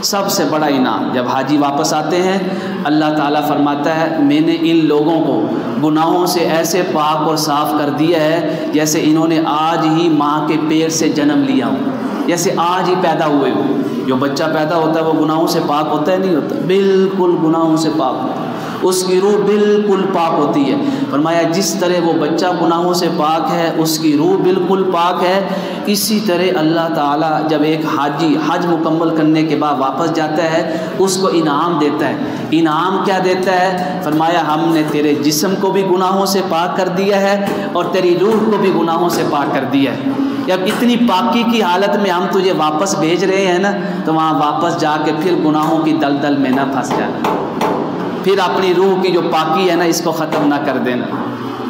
سب سے بڑا انعام جب حاجی واپس آتے ہیں، اللہ تعالیٰ فرماتا ہے میں نے ان لوگوں کو گناہوں سے ایسے پاک اور صاف کر دیا ہے جیسے انہوں نے آج ہی ماں کے پیٹ سے جنم لیا ہو، جیسے آج ہی پیدا ہوئے ہو۔ جو بچہ پیدا ہوتا ہے وہ گناہوں سے پاک ہوتا ہے نہیں ہوتا؟ بالکل گناہوں سے پاک ہوتا ہے، اس کی روح بالکل پاک ہوتی ہے۔ فرمایا جس طرح وہ بچہ گناہوں سے پاک ہے، اس کی روح بالکل پاک ہے، اسی طرح اللہ تعالیٰ جب ایک حاجی حج مکمل کرنے کے بعد واپس جاتا ہے اس کو انعام دیتا ہے۔ انعام کیا دیتا ہے؟ فرمایا ہم نے تیرے جسم کو بھی گناہوں سے پاک کر دیا ہے اور تیری روح کو بھی گناہوں سے پاک کر دیا ہے۔ جب اتنی پاکی کی حالت میں ہم تجھے واپس بھیج رہے ہیں نا، تو وہاں واپس جا کے پھر گناہوں کی دلدل میں نہ پھنس جانا، پھر اپنی روح کی جو پاکی ہے نا اس کو ختم نہ کر دینا،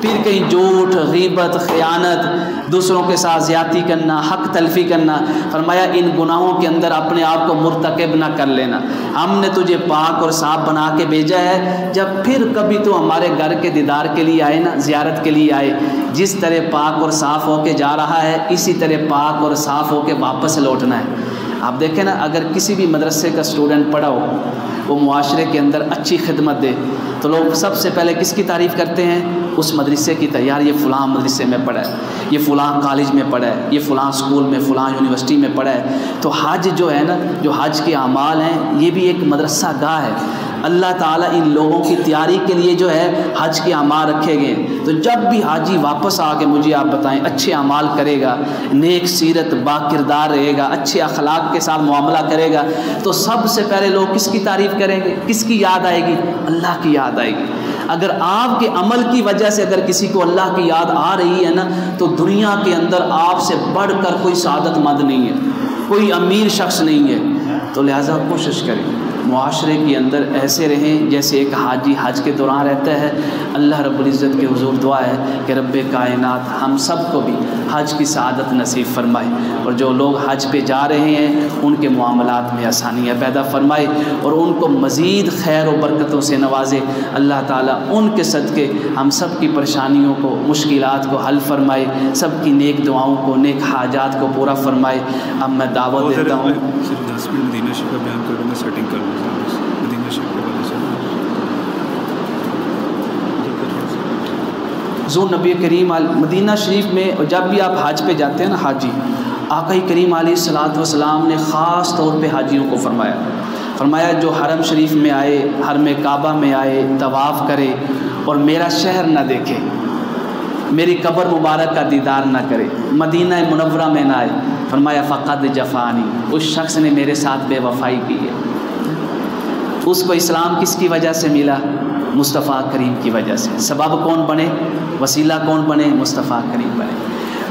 پھر کہیں جھوٹ، غیبت، خیانت، دوسروں کے ساتھ زیادتی کرنا، حق تلفی کرنا، فرمایا ان گناہوں کے اندر اپنے آپ کو مرتکب نہ کر لینا۔ ہم نے تجھے پاک اور صاف بنا کے بھیجا ہے، جب پھر کبھی تو ہمارے گھر کے دیدار کے لیے آئے نا، زیارت کے لیے آئے، جس طرح پاک اور صاف ہو کے جا رہا ہے اسی طرح پاک اور صاف ہو کے واپس لوٹنا ہے۔ آپ دیکھیں نا، اگر کسی بھی مدرسے کا اسٹوڈنٹ پڑھا ہو، وہ معاشرے کے اندر اچھی خدمت دے تو لوگ سب سے پہلے کس کی تعریف کرتے ہیں؟ اس مدرسے کی۔ یار یہ فلاں مدرسے میں پڑھا ہے، یہ فلاں کالج میں پڑھا ہے، یہ فلاں اسکول میں، فلاں یونیورسٹی میں پڑھا ہے۔ تو حج جو ہے نا، جو حج کے اعمال ہیں، یہ بھی ایک مدرسہ گاہ ہے۔ اللہ تعالیٰ ان لوگوں کی تیاری کے لیے جو ہے حج کے اعمال رکھے گئے ہیں۔ تو جب بھی حاجی واپس آ کے مجھے آپ بتائیں اچھے اعمال کرے گا، نیک سیرت، با کردار رہے گا، اچھے اخلاق کے ساتھ معاملہ کرے گا، تو سب سے پہلے لوگ کس کی تعریف کریں گے؟ کس کی یاد آئے گی؟ اللہ کی یاد آئے گی۔ اگر آپ کے عمل کی وجہ سے اگر کسی کو اللہ کی یاد آ رہی ہے نا، تو دنیا کے اندر آپ سے بڑھ کر کوئی سعادت مند نہیں ہے، کوئی امیر شخص نہیں ہے۔ تو لہٰذا کوشش کریں معاشرے کے اندر ایسے رہیں جیسے ایک حاجی حج کے دوران رہتا ہے۔ اللہ رب العزت کے حضور دعا ہے کہ رب کائنات ہم سب کو بھی حج کی سعادت نصیب فرمائے، اور جو لوگ حج پہ جا رہے ہیں ان کے معاملات میں آسانیاں پیدا فرمائے اور ان کو مزید خیر و برکتوں سے نوازے۔ اللہ تعالیٰ ان کے صدقے ہم سب کی پریشانیوں کو، مشکلات کو حل فرمائے، سب کی نیک دعاؤں کو، نیک حاجات کو پورا فرمائے۔ اب میں دعوت دیتا ہوں مدینہ شریف کا بیان کر میں سیٹنگ کر لوں مدینہ شریف کے بارے سے۔ حضور نبی کریم مدینہ شریف میں جب بھی آپ حج پہ جاتے ہیں نا، حاجی آقا کریم علیہ الصلوۃ والسلام نے خاص طور پہ حاجیوں کو فرمایا جو حرم شریف میں آئے، حرم کعبہ میں آئے، طواف کرے اور میرا شہر نہ دیکھے، میری قبر مبارک کا دیدار نہ کرے، مدینہ منورہ میں نہ آئے، فرمایا فقد جفانی، اس شخص نے میرے ساتھ بے وفائی کی ہے۔ اس کو اسلام کس کی وجہ سے ملا؟ مصطفیٰ کریم کی وجہ سے۔ سبب کون بنے؟ وسیلہ کون بنے؟ مصطفیٰ کریم بنے۔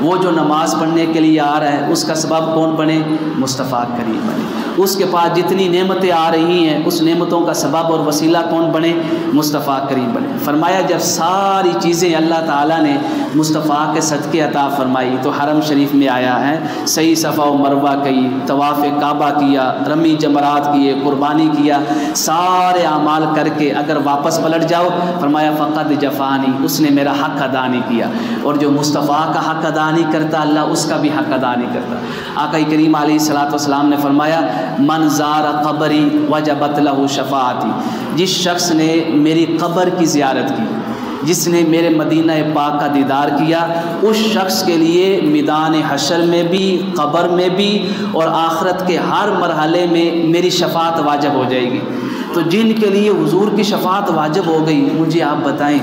وہ جو نماز پڑھنے کے لیے آ رہا ہے اس کا سبب کون بنے؟ مصطفیٰ کریم بنے۔ اس کے پاس جتنی نعمتیں آ رہی ہیں اس نعمتوں کا سبب اور وسیلہ کون بنے؟ مصطفیٰ کریم بنے۔ فرمایا جب ساری چیزیں اللہ تعالیٰ نے مصطفیٰ کے صدقے عطا فرمائی تو حرم شریف میں آیا ہے، صحیح صفا و مروہ کی، طواف کعبہ کیا، رمی جمرات کیے، قربانی کیا، سارے اعمال کر کے اگر واپس پلٹ جاؤ، فرمایا فقد جفانی، اس نے میرا حق ادا نہیں کیا۔ اور جو مصطفیٰ کا حق ادا نہیں کرتا اللہ اس کا بھی حق ادا نہیں کرتا۔ آقا کریم علیہ الصلوۃ والسلام نے فرمایا من زار قبری وجبت لہ شفاعتی، جس شخص نے میری قبر کی زیارت کی، جس نے میرے مدینہ پاک کا دیدار کیا، اس شخص کے لیے میدان حشر میں بھی، قبر میں بھی اور آخرت کے ہر مرحلے میں میری شفاعت واجب ہو جائے گی۔ تو جن کے لیے حضور کی شفاعت واجب ہو گئی، مجھے آپ بتائیں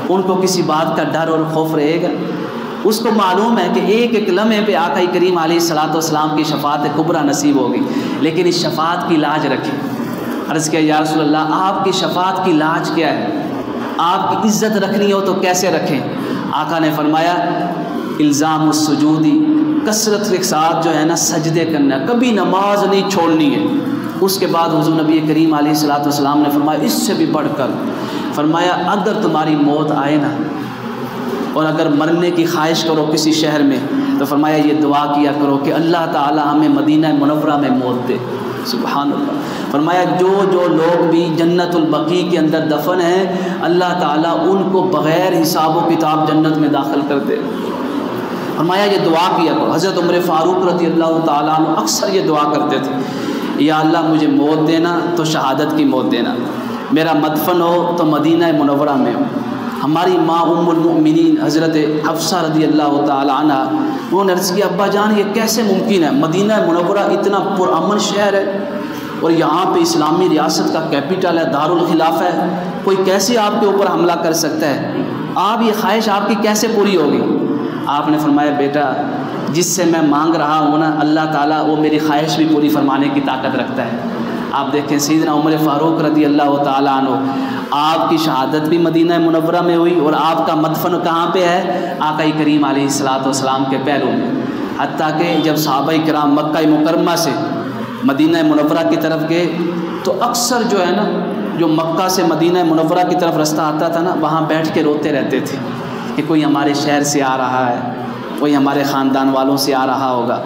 ان کو کسی بات کا ڈر اور خوف رہے گا؟ اس کو معلوم ہے کہ ایک ایک لمحے پہ آقا کریم علیہ الصلوۃ والسلام کی شفاعت کبریٰ نصیب ہوگی، لیکن اس شفاعت کی لاج رکھیں۔ عرض کیا یا رسول اللہ آپ کی شفاعت کی لاج کیا ہے؟ آپ کی عزت رکھنی ہو تو کیسے رکھیں؟ آقا نے فرمایا الزام السجودی، کثرت کے ساتھ جو ہے نا سجدے کرنا، کبھی نماز نہیں چھوڑنی ہے۔ اس کے بعد حضور نبی کریم علیہ الصلوۃ والسلام نے فرمایا اس سے بھی بڑھ کر، فرمایا اگر تمہاری موت آئے نا اور اگر مرنے کی خواہش کرو کسی شہر میں تو فرمایا یہ دعا کیا کرو کہ اللہ تعالی ہمیں مدینہ منورہ میں موت دے۔ سبحان اللہ۔ فرمایا جو جو لوگ بھی جنت البقیع کے اندر دفن ہیں اللہ تعالیٰ ان کو بغیر حساب و کتاب جنت میں داخل کر دے۔ فرمایا یہ دعا کیا کرو۔ حضرت عمر فاروق رضی اللہ تعالیٰ عنہ اکثر یہ دعا کرتے تھے یا اللہ مجھے موت دینا تو شہادت کی موت دینا، میرا مدفن ہو تو مدینہ منورہ میں ہو۔ ہماری ماں ام المؤمنین حضرت حفصہ رضی اللہ تعالی عنہ، انہوں نے عرض کیا ابا جان یہ کیسے ممکن ہے، مدینہ منورہ اتنا پرامن شہر ہے اور یہاں پہ اسلامی ریاست کا کیپٹل ہے، دارالخلافہ ہے، کوئی کیسے آپ کے اوپر حملہ کر سکتا ہے؟ آپ یہ خواہش آپ کی کیسے پوری ہوگی؟ آپ نے فرمایا بیٹا جس سے میں مانگ رہا ہوں نا اللہ تعالیٰ وہ میری خواہش بھی پوری فرمانے کی طاقت رکھتا ہے۔ آپ دیکھیں سیدنا عمر فاروق رضی اللہ تعالیٰ عنہ، آپ کی شہادت بھی مدینہ منورہ میں ہوئی اور آپ کا مدفن کہاں پہ ہے؟ آقا کریم علیہ الصلوۃ والسلام کے پہلو میں۔ حتیٰ کہ جب صحابہ کرام مکہ مکرمہ سے مدینہ منورہ کی طرف گئے تو اکثر جو ہے نا جو مکہ سے مدینہ منورہ کی طرف رستہ آتا تھا نا وہاں بیٹھ کے روتے رہتے تھے کہ کوئی ہمارے شہر سے آ رہا ہے، کوئی ہمارے خاندان والوں سے آ رہا ہوگا۔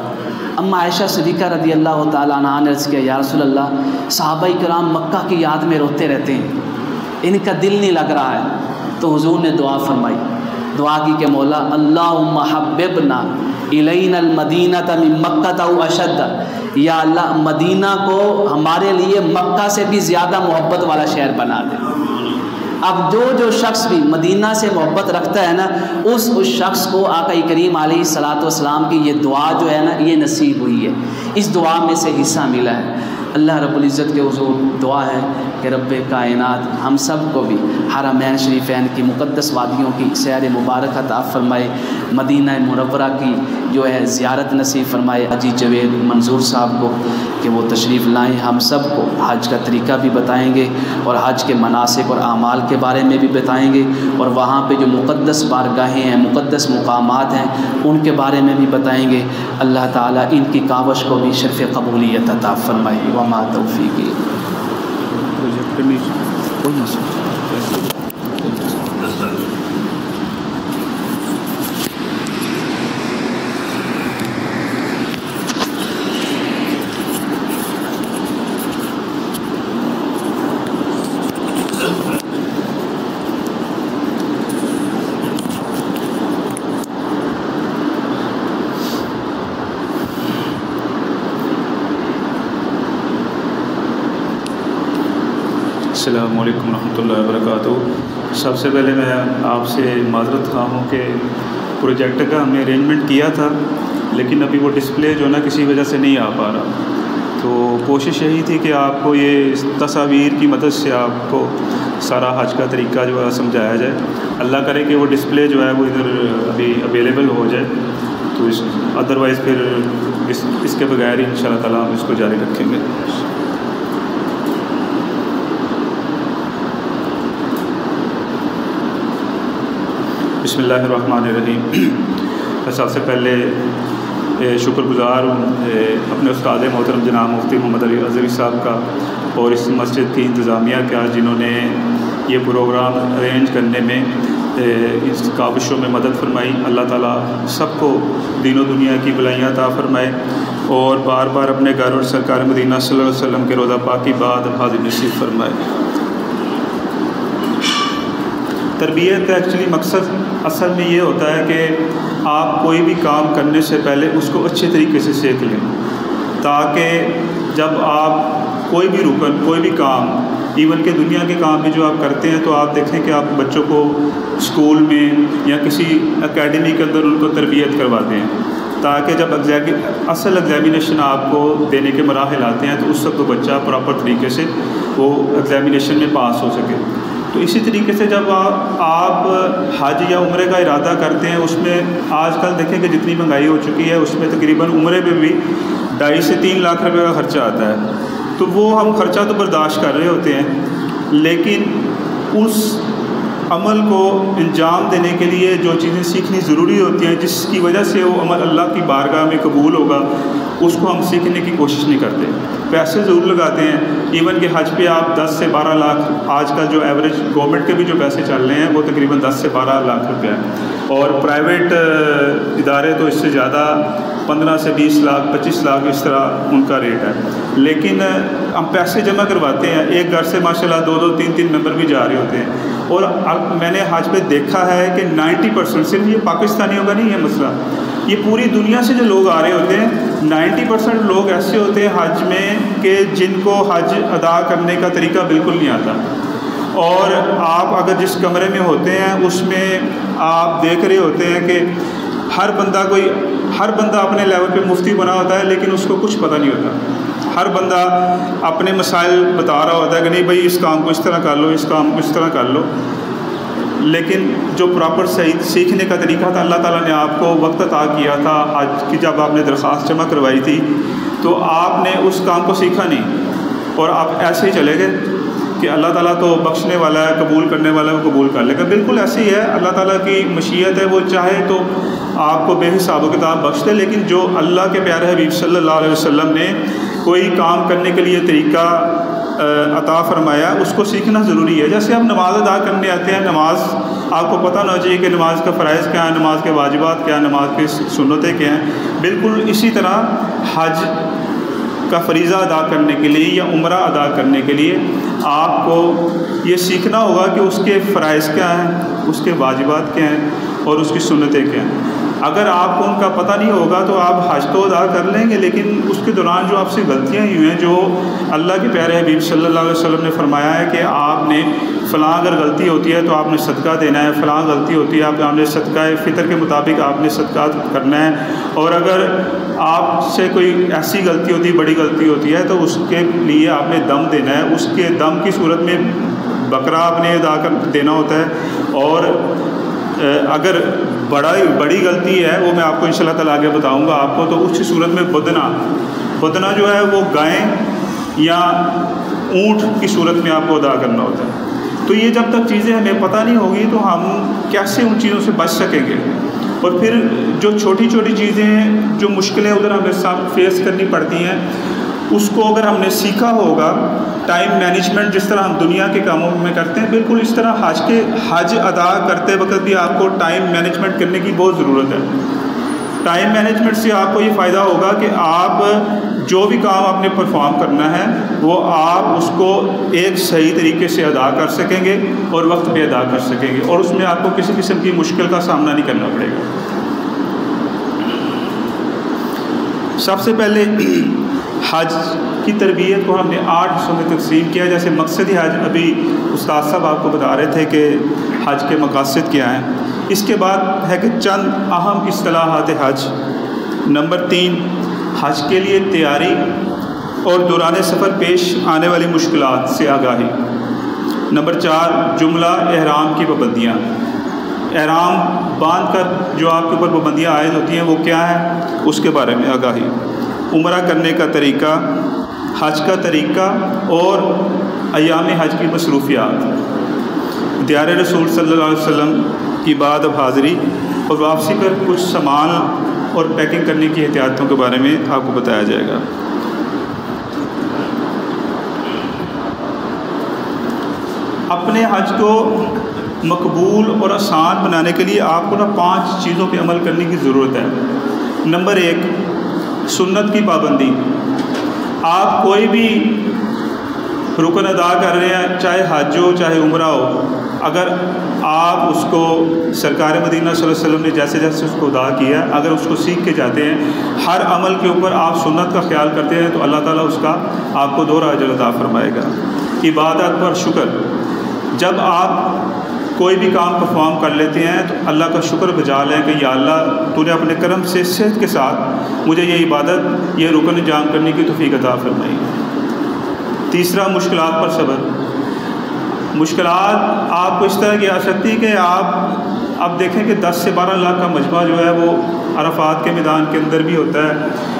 اما عائشہ صدیقہ رضی اللہ تعالیٰ عنہا نے عرض کیا یا رسول اللہ صحابہ کرام مکہ کی یاد میں روتے رہتے ہیں، ان کا دل نہیں لگ رہا ہے۔ تو حضور نے دعا فرمائی، دعا کی کہ مولا اللہم حببنا الینا المدینۃ من مکہ او اشد، یا اللہ مدینہ کو ہمارے لیے مکہ سے بھی زیادہ محبت والا شہر بنا دے۔ اب جو شخص بھی مدینہ سے محبت رکھتا ہے نا اس شخص کو آقا کریم علیہ الصلوۃ والسلام کی یہ دعا جو ہے نا یہ نصیب ہوئی ہے، اس دعا میں سے حصہ ملا ہے۔ اللہ رب العزت کے حضور دعا ہے کہ رب کائنات ہم سب کو بھی حرمین شریفین کی مقدس وادیوں کی سیر مبارک عطا فرمائے، مدینہ منورہ کی جو ہے زیارت نصیب فرمائے۔ حاجی جوید منظور صاحب کو کہ وہ تشریف لائیں، ہم سب کو حج کا طریقہ بھی بتائیں گے اور حج کے مناسک اور اعمال کے بارے میں بھی بتائیں گے، اور وہاں پہ جو مقدس بارگاہیں ہیں مقدس مقامات ہیں ان کے بارے میں بھی بتائیں گے۔ اللہ تعالیٰ ان کی کاوش کو بھی شرف قبولیت عطا فرمائے۔ وما توفیقی کوئی مسئلہ۔ السلام علیکم ورحمۃ اللہ وبرکاتہ۔ سب سے پہلے میں آپ سے معذرت خواہ ہوں کہ پروجیکٹر کا ہم نے ارینجمنٹ کیا تھا لیکن ابھی وہ ڈسپلے جو ہے نا کسی وجہ سے نہیں آ پا رہا، تو کوشش یہی تھی کہ آپ کو یہ تصاویر کی مدد سے آپ کو سارا حج کا طریقہ جو ہے سمجھایا جائے۔ اللہ کرے کہ وہ ڈسپلے جو ہے وہ ادھر ابھی اویلیبل ہو جائے، تو ادروائز پھر اس کے بغیر ہی انشاءاللہ تعالیٰ ہم اس کو جاری رکھیں گے۔ بسم اللہ الرحمن الرحیم۔ میں سب سے پہلے شکر گزار ہوں اپنے استاد محترم جناب مفتی محمد علی اظہری صاحب کا اور اس مسجد کی انتظامیہ کا جنہوں نے یہ پروگرام ارینج کرنے میں اس کاوشوں میں مدد فرمائی۔ اللہ تعالیٰ سب کو دین و دنیا کی بلائیاں عطا فرمائے اور بار بار اپنے گھر اور سرکار مدینہ صلی اللہ علیہ وسلم کے روضہ پاک کی بعد حاضر نصیب فرمائے۔ تربیت کا ایکچولی مقصد اصل میں یہ ہوتا ہے کہ آپ کوئی بھی کام کرنے سے پہلے اس کو اچھے طریقے سے سیکھ لیں، تاکہ جب آپ کوئی بھی رکن کوئی بھی کام ایون کہ دنیا کے کام بھی جو آپ کرتے ہیں تو آپ دیکھیں کہ آپ بچوں کو اسکول میں یا کسی اکیڈمی کے اندر ان کو تربیت کرواتے ہیں، تاکہ جب اصل ایگزامینیشن آپ کو دینے کے مراحل آتے ہیں تو اس وقت تو بچہ پراپر طریقے سے وہ ایگزامینیشن میں پاس ہو سکے۔ تو اسی طریقے سے جب آپ حج یا عمرے کا ارادہ کرتے ہیں، اس میں آج کل دیکھیں کہ جتنی مہنگائی ہو چکی ہے اس میں تقریباً عمرے میں بھی 2.5 سے 3 لاکھ روپے کا خرچہ آتا ہے، تو وہ ہم خرچہ تو برداشت کر رہے ہوتے ہیں، لیکن اس عمل کو انجام دینے کے لیے جو چیزیں سیکھنی ضروری ہوتی ہیں جس کی وجہ سے وہ عمل اللہ کی بارگاہ میں قبول ہوگا، اس کو ہم سیکھنے کی کوشش نہیں کرتے، پیسے ضرور لگاتے ہیں۔ ایون کہ حج پہ آپ 10 سے 12 لاکھ آج کل جو ایوریج گورنمنٹ کے بھی جو پیسے چل رہے ہیں وہ تقریباً 10 سے 12 لاکھ روپے ہیں، اور پرائیویٹ ادارے تو اس سے زیادہ 15 سے 20 لاکھ 25 لاکھ اس طرح ان کا ریٹ ہے، لیکن ہم پیسے جمع کرواتے ہیں۔ ایک گھر سے ماشاءاللہ 2-2 3-3 ممبر بھی جا رہے ہوتے ہیں، اور میں نے حج پہ دیکھا ہے کہ 90% صرف یہ پاکستانیوں کا نہیں ہے مسئلہ، یہ پوری دنیا سے جو لوگ آ رہے ہوتے ہیں 90% لوگ ایسے ہوتے ہیں حج میں کہ جن کو حج ادا کرنے کا طریقہ بالکل نہیں آتا، اور آپ اگر جس کمرے میں ہوتے ہیں اس میں آپ دیکھ رہے ہوتے ہیں کہ ہر بندہ اپنے لیول پہ مفتی بنا ہوتا ہے، لیکن اس کو کچھ پتہ نہیں ہوتا۔ ہر بندہ اپنے مسائل بتا رہا ہوتا ہے کہ نہیں بھائی اس کام کو اس طرح کر لو، اس کام کو اس طرح کر لو، لیکن جو پراپر صحیح سیکھنے کا طریقہ تھا اللہ تعالیٰ نے آپ کو وقت عطا کیا تھا حج کی، جب آپ نے درخواست جمع کروائی تھی تو آپ نے اس کام کو سیکھا نہیں اور آپ ایسے ہی چلے گئے کہ اللہ تعالیٰ تو بخشنے والا ہے، قبول کرنے والا ہے، وہ قبول کر لے گا۔ بالکل ایسے ہی ہے، اللہ تعالیٰ کی مشیت ہے، وہ چاہے تو آپ کو بے حساب و کتاب بخش دے، لیکن جو اللہ کے پیارے حبیب صلی اللہ علیہ وسلم نے کوئی کام کرنے کے لیے طریقہ عطا فرمایا اس کو سیکھنا ضروری ہے۔ جیسے آپ نماز ادا کرنے آتے ہیں، نماز آپ کو پتہ ہونا چاہیے کہ نماز کا فرائض کیا ہے، نماز کے واجبات کیا ہیں، نماز کی سنتیں کیا ہیں۔ بالکل اسی طرح حج کا فریضہ ادا کرنے کے لیے یا عمرہ ادا کرنے کے لیے آپ کو یہ سیکھنا ہوگا کہ اس کے فرائض کیا ہیں، اس کے واجبات کیا ہیں اور اس کی سنتیں کیا ہیں۔ اگر آپ کو ان کا پتہ نہیں ہوگا تو آپ حج تو ادا کر لیں گے، لیکن اس کے دوران جو آپ سے غلطیاں ہوئی ہیں، جو اللہ کے پیارے حبیب صلی اللہ علیہ وسلم نے فرمایا ہے کہ آپ نے فلاں اگر غلطی ہوتی ہے تو آپ نے صدقہ دینا ہے، فلاں غلطی ہوتی ہے آپ نے صدقہ فطر کے مطابق آپ نے صدقہ کرنا ہے، اور اگر آپ سے کوئی ایسی غلطی ہوتی ہے، بڑی غلطی ہوتی ہے، تو اس کے لیے آپ نے دم دینا ہے، اس کے دم کی صورت میں بکرا آپ نے ادا کر دینا ہوتا ہے، اور اگر بڑی غلطی ہے وہ میں آپ کو انشاءاللہ تعالیٰ آگے بتاؤں گا آپ کو، تو اس کی صورت میں بدنہ جو ہے وہ گائے یا اونٹ کی صورت میں آپ کو ادا کرنا ہوتا ہے۔ تو یہ جب تک چیزیں ہمیں پتہ نہیں ہوگی تو ہم کیسے ان چیزوں سے بچ سکیں گے؟ اور پھر جو چھوٹی چھوٹی چیزیں جو مشکلیں ادھر ہمیں ساتھ فیس کرنی پڑتی ہیں، اس کو اگر ہم نے سیکھا ہوگا، ٹائم مینجمنٹ جس طرح ہم دنیا کے کاموں میں کرتے ہیں، بالکل اس طرح حج ادا کرتے وقت بھی آپ کو ٹائم مینجمنٹ کرنے کی بہت ضرورت ہے۔ ٹائم مینجمنٹ سے آپ کو یہ فائدہ ہوگا کہ آپ جو بھی کام آپ نے پرفارم کرنا ہے وہ آپ اس کو ایک صحیح طریقے سے ادا کر سکیں گے اور وقت پہ ادا کر سکیں گے، اور اس میں آپ کو کسی قسم کی مشکل کا سامنا نہیں کرنا پڑے گا۔ سب سے پہلے حج کی تربیت کو ہم نے 8 حصوں میں تقسیم کیا، جیسے مقصد حج ابھی استاد صاحب آپ کو بتا رہے تھے کہ حج کے مقاصد کیا ہیں۔ اس کے بعد ہے کہ چند اہم اصطلاحات حج۔ نمبر 3، حج کے لیے تیاری اور دوران سفر پیش آنے والی مشکلات سے آگاہی۔ نمبر 4، جملہ احرام کی پابندیاں، احرام باندھ کر جو آپ کے اوپر پابندیاں عائد ہوتی ہیں وہ کیا ہیں، اس کے بارے میں آگاہی۔ عمرہ کرنے کا طریقہ، حج کا طریقہ اور ایام حج کی مصروفیات، دیار رسول صلی اللہ علیہ وسلم کی بعد اب حاضری اور واپسی پر کچھ سامان اور پیکنگ کرنے کی احتیاطوں کے بارے میں آپ کو بتایا جائے گا۔ اپنے حج کو مقبول اور آسان بنانے کے لیے آپ کو 5 چیزوں پہ عمل کرنے کی ضرورت ہے۔ نمبر 1، سنت کی پابندی۔ آپ کوئی بھی رکن ادا کر رہے ہیں، چاہے حج ہو چاہے عمرہ ہو، اگر آپ اس کو سرکار مدینہ صلی اللہ علیہ وسلم نے جیسے جیسے اس کو ادا کیا، اگر اس کو سیکھ کے جاتے ہیں، ہر عمل کے اوپر آپ سنت کا خیال کرتے ہیں، تو اللہ تعالیٰ اس کا آپ کو 2 اجر عطا فرمائے گا۔ عبادت پر شکر، جب آپ کوئی بھی کام پرفارم کر لیتے ہیں تو اللہ کا شکر بجا لیں کہ یا اللہ تو نے اپنے کرم سے صحت کے ساتھ مجھے یہ عبادت، یہ رکن انجام کرنے کی توفیق عطا فرمائی۔ تیسرا، مشکلات پر صبر۔ مشکلات آپ کو اس طرح کی آ سکتی ہے کہ آپ اب دیکھیں کہ 10 سے 12 لاکھ کا مجمع جو ہے وہ عرفات کے میدان کے اندر بھی ہوتا ہے،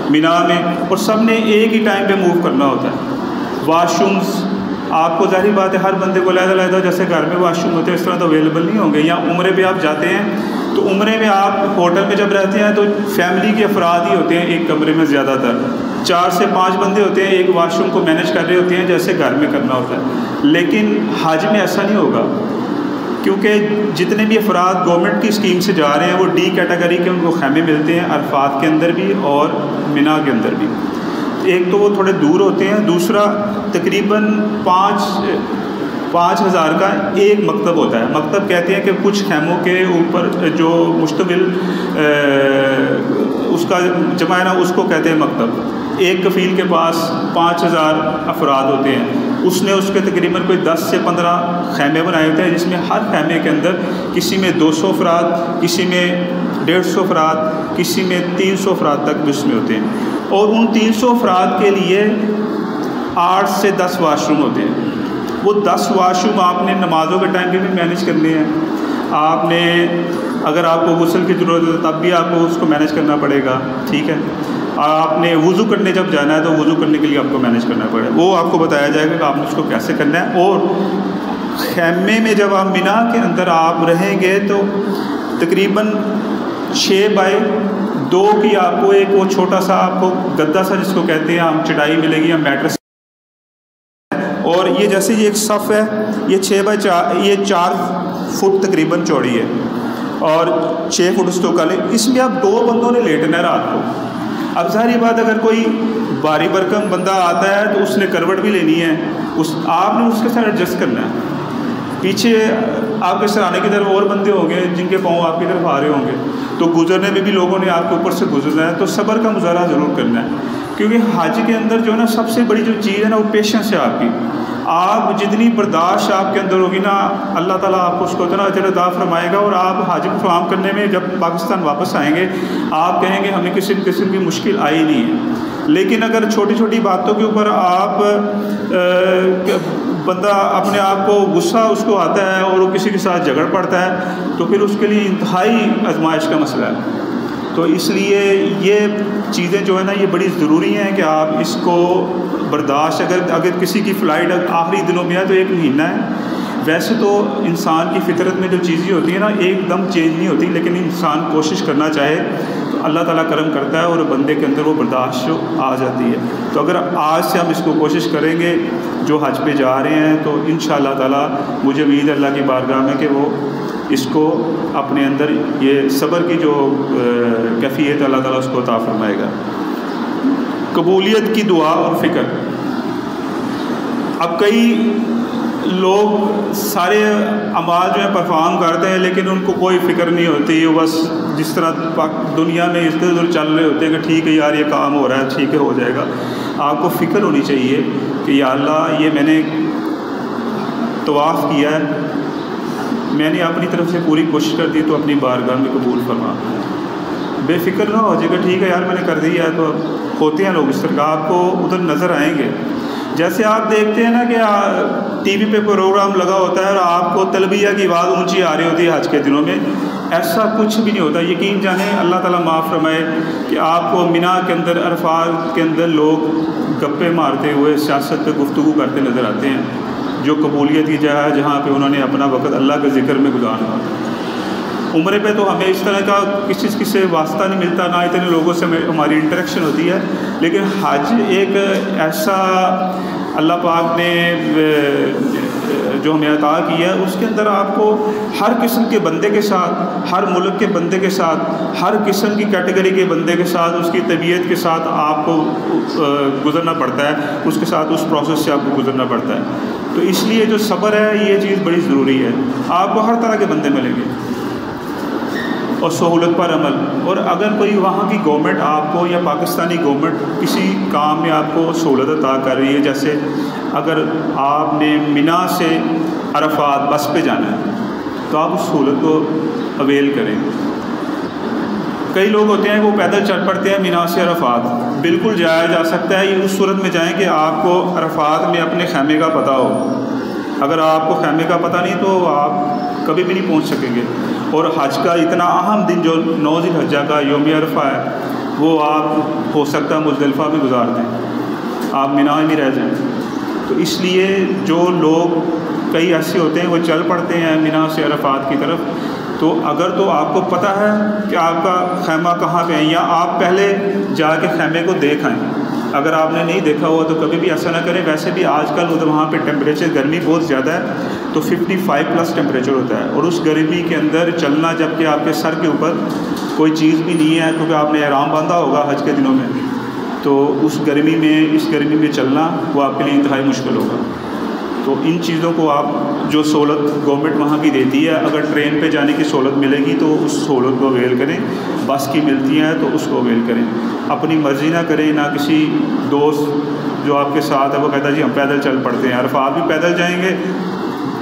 مینا میں، اور سب نے ایک ہی ٹائم پہ موو کرنا ہوتا ہے۔ واش رومز آپ کو ظاہری بات ہے ہر بندے کو علیحدہ علیحدہ جیسے گھر میں واش روم ہوتے ہیں اس طرح تو اویلیبل نہیں ہوں گے، یا عمرے پہ آپ جاتے ہیں تو عمرے میں آپ ہوٹل میں جب رہتے ہیں تو فیملی کے افراد ہی ہوتے ہیں ایک کمرے میں، زیادہ تر 4 سے 5 بندے ہوتے ہیں، ایک واش روم کو مینیج کر رہے ہوتے ہیں جیسے گھر میں کرنا ہوتا ہے۔ لیکن حج میں ایسا نہیں ہوگا، کیونکہ جتنے بھی افراد گورنمنٹ کی اسکیم سے جا رہے ہیں وہ ڈی کیٹیگری کے ان کو خیمے ملتے ہیں، عرفات کے اندر بھی اور مینا کے اندر بھی۔ ایک تو وہ تھوڑے دور ہوتے ہیں، دوسرا تقریباً 5,000 کا ایک مکتب ہوتا ہے۔ مکتب کہتے ہیں کہ کچھ خیموں کے اوپر جو مشتمل اس کا جمع ہے نا، اس کو کہتے ہیں مکتب۔ ایک کفیل کے پاس 5000 افراد ہوتے ہیں، اس نے اس کے تقریباً کوئی 10 سے 15 خیمے بنائے ہوتے ہیں، جس میں ہر خیمے کے اندر کسی میں 200 افراد، کسی میں 150 افراد، کسی میں 300 افراد تک بھی اس میں ہوتے ہیں۔ اور ان 300 افراد کے لیے 8 سے 10 واش روم ہوتے ہیں۔ وہ 10 واش روم آپ نے نمازوں کے ٹائم پہ بھی مینیج کرنے ہیں، آپ نے اگر آپ کو غسل کی ضرورت ہے تب بھی آپ کو اس کو مینیج کرنا پڑے گا، ٹھیک ہے۔ آپ نے وضو کرنے جب جانا ہے تو وضو کرنے کے لیے آپ کو مینیج کرنا پڑے گا، وہ آپ کو بتایا جائے گا کہ آپ نے اس کو کیسے کرنا ہے۔ اور خیمے میں جب آپ مینا کے اندر آپ رہیں گے تو تقریباً 6x2 کی آپ کو ایک وہ چھوٹا سا آپ کو گدا سا جس کو کہتے ہیں ہم چٹائی ملے گی یا میٹرس، اور یہ جیسے یہ ایک صف ہے، یہ 6x4 یہ 4 فٹ تقریباً چوڑی ہے اور 6 فٹ اس کو کالے، اس میں آپ 2 بندوں نے لیٹنا ہے رات کو۔ اب ظاہری بات اگر کوئی باری برکم بندہ آتا ہے تو اس نے کروٹ بھی لینی ہے، آپ نے اس کے ساتھ ایڈجسٹ کرنا ہے۔ پیچھے آپ کے سرانے کی طرف اور بندے ہوں گے جن کے پاؤں آپ کی طرف آ رہے ہوں گے، تو گزرنے میں بھی لوگوں نے آپ کے اوپر سے گزرنا ہے، تو صبر کا مظاہرہ ضرور کرنا ہے، کیونکہ حج کے اندر جو ہے نا سب سے بڑی جو چیز ہے نا وہ پیشنس ہے آپ کی۔ آپ جتنی برداشت آپ کے اندر ہوگی نا، اللہ تعالیٰ آپ کو اس کو اتنا اجر عطا فرمائے گا، اور آپ حج پروگرام کرنے میں جب پاکستان واپس آئیں گے آپ کہیں گے ہمیں کسی قسم کی مشکل آئی نہیں ہے۔ لیکن اگر چھوٹی چھوٹی باتوں کے اوپر آپ بندہ اپنے آپ کو غصہ اس کو آتا ہے اور وہ کسی کے ساتھ جھگڑ پڑتا ہے تو پھر اس کے لیے انتہائی آزمائش کا مسئلہ ہے۔ تو اس لیے یہ چیزیں جو ہے نا یہ بڑی ضروری ہیں کہ آپ اس کو برداشت، اگر کسی کی فلائٹ آخری دنوں میں ہے تو 1 مہینہ ہے۔ ویسے تو انسان کی فطرت میں جو چیزیں ہوتی ہیں نا ایک دم چینج نہیں ہوتی، لیکن انسان کوشش کرنا چاہے تو اللہ تعالیٰ کرم کرتا ہے اور بندے کے اندر وہ برداشت جو آ جاتی ہے۔ تو اگر آج سے ہم اس کو کوشش کریں گے جو حج پہ جا رہے ہیں تو انشاءاللہ تعالیٰ مجھے امید ہے اللہ کی بارگاہ میں کہ وہ اس کو اپنے اندر یہ صبر کی جو کیفیت اللہ تعالیٰ اس کو عطا فرمائے گا۔ قبولیت کی دعا اور فکر۔ اب کئی لوگ سارے اعمال جو ہیں پرفارم کرتے ہیں لیکن ان کو کوئی فکر نہیں ہوتی، وہ بس جس طرح دنیا میں ادھر ادھر چل رہے ہوتے ہیں کہ ٹھیک ہے یار یہ کام ہو رہا ہے، ٹھیک ہے ہو جائے گا۔ آپ کو فکر ہونی چاہیے کہ یا اللہ یہ میں نے طواف کیا ہے، میں نے اپنی طرف سے پوری کوشش کر دی تو اپنی بارگاہ میں قبول فرما۔ بے فکر نہ ہو جائے گا، ٹھیک ہے یار میں نے کر دیا ہے، تو ہوتے ہیں لوگ اس طرح کا، آپ کو ادھر نظر آئیں گے۔ جیسے آپ دیکھتے ہیں نا کہ ٹی وی پہ پروگرام لگا ہوتا ہے اور آپ کو تلبیہ کی آواز اونچی آ رہی ہوتی ہے حج کے دنوں میں، ایسا کچھ بھی نہیں ہوتا۔ یقین جانیں اللہ تعالیٰ معاف فرمائے کہ آپ کو مینا کے اندر عرفات کے اندر لوگ گپے مارتے ہوئے سیاست پہ گفتگو کرتے نظر آتے ہیں، جو قبولیت کی جگہ ہے جہاں پہ انہوں نے اپنا وقت اللہ کے ذکر میں گزارا۔ عمرے پہ تو ہمیں اس طرح کا کسی سے واسطہ نہیں ملتا، نہ اتنے لوگوں سے ہماری انٹریکشن ہوتی ہے، لیکن حج ایک ایسا اللہ پاک نے جو ہمیں عطا کی ہے اس کے اندر آپ کو ہر قسم کے بندے کے ساتھ، ہر ملک کے بندے کے ساتھ، ہر قسم کی کیٹیگری کے بندے کے ساتھ، اس کی طبیعت کے ساتھ آپ کو گزرنا پڑتا ہے، اس کے ساتھ اس پروسیس سے آپ کو گزرنا پڑتا ہے۔ تو اس لیے جو صبر ہے یہ چیز بڑی ضروری ہے۔ آپ کو ہر طرح کے بندے ملیں گے اور سہولت پر عمل، اور اگر کوئی وہاں کی گورنمنٹ آپ کو یا پاکستانی گورنمنٹ کسی کام میں آپ کو سہولت عطا کر رہی ہے، جیسے اگر آپ نے مینا سے عرفات بس پہ جانا ہے تو آپ اس سہولت کو اویل کریں۔ کئی لوگ ہوتے ہیں وہ پیدل چل پڑتے ہیں مینا سے عرفات، بالکل جایا جا سکتا ہے، یہ اس صورت میں جائیں کہ آپ کو عرفات میں اپنے خیمے کا پتہ ہو۔ اگر آپ کو خیمے کا پتہ نہیں تو آپ کبھی بھی نہیں پہنچ سکیں گے۔ اور حج کا اتنا اہم دن جو 9 ذی الحجہ کا یوم عرفہ ہے وہ آپ ہو سکتا ہے مزدلفہ بھی گزار دیں، آپ مینا میں رہ جائیں۔ تو اس لیے جو لوگ کئی ایسے ہوتے ہیں وہ چل پڑتے ہیں مینا سے عرفات کی طرف، تو اگر تو آپ کو پتہ ہے کہ آپ کا خیمہ کہاں پہ ہے یا آپ پہلے جا کے خیمے کو دیکھ آئیں۔ اگر آپ نے نہیں دیکھا ہوا تو کبھی بھی ایسا نہ کریں۔ ویسے بھی آج کل وہاں پہ ٹیمپریچر گرمی بہت زیادہ ہے تو 55+ ٹیمپریچر ہوتا ہے، اور اس گرمی کے اندر چلنا جب کہ آپ کے سر کے اوپر کوئی چیز بھی نہیں ہے کیونکہ آپ نے احرام باندھا ہوگا حج کے دنوں میں، تو اس گرمی میں چلنا وہ آپ کے لیے انتہائی مشکل ہوگا۔ تو ان چیزوں کو آپ جو سہولت گورنمنٹ وہاں کی دیتی ہے، اگر ٹرین پہ جانے کی سہولت ملے گی تو اس سہولت کو اویل کریں، بس کی ملتی ہیں تو اس کو اویل کریں، اپنی مرضی نہ کریں، نہ کسی دوست جو آپ کے ساتھ ہے وہ کہتا ہے جی ہم پیدل چل پڑتے ہیں، عرفات بھی پیدل جائیں گے،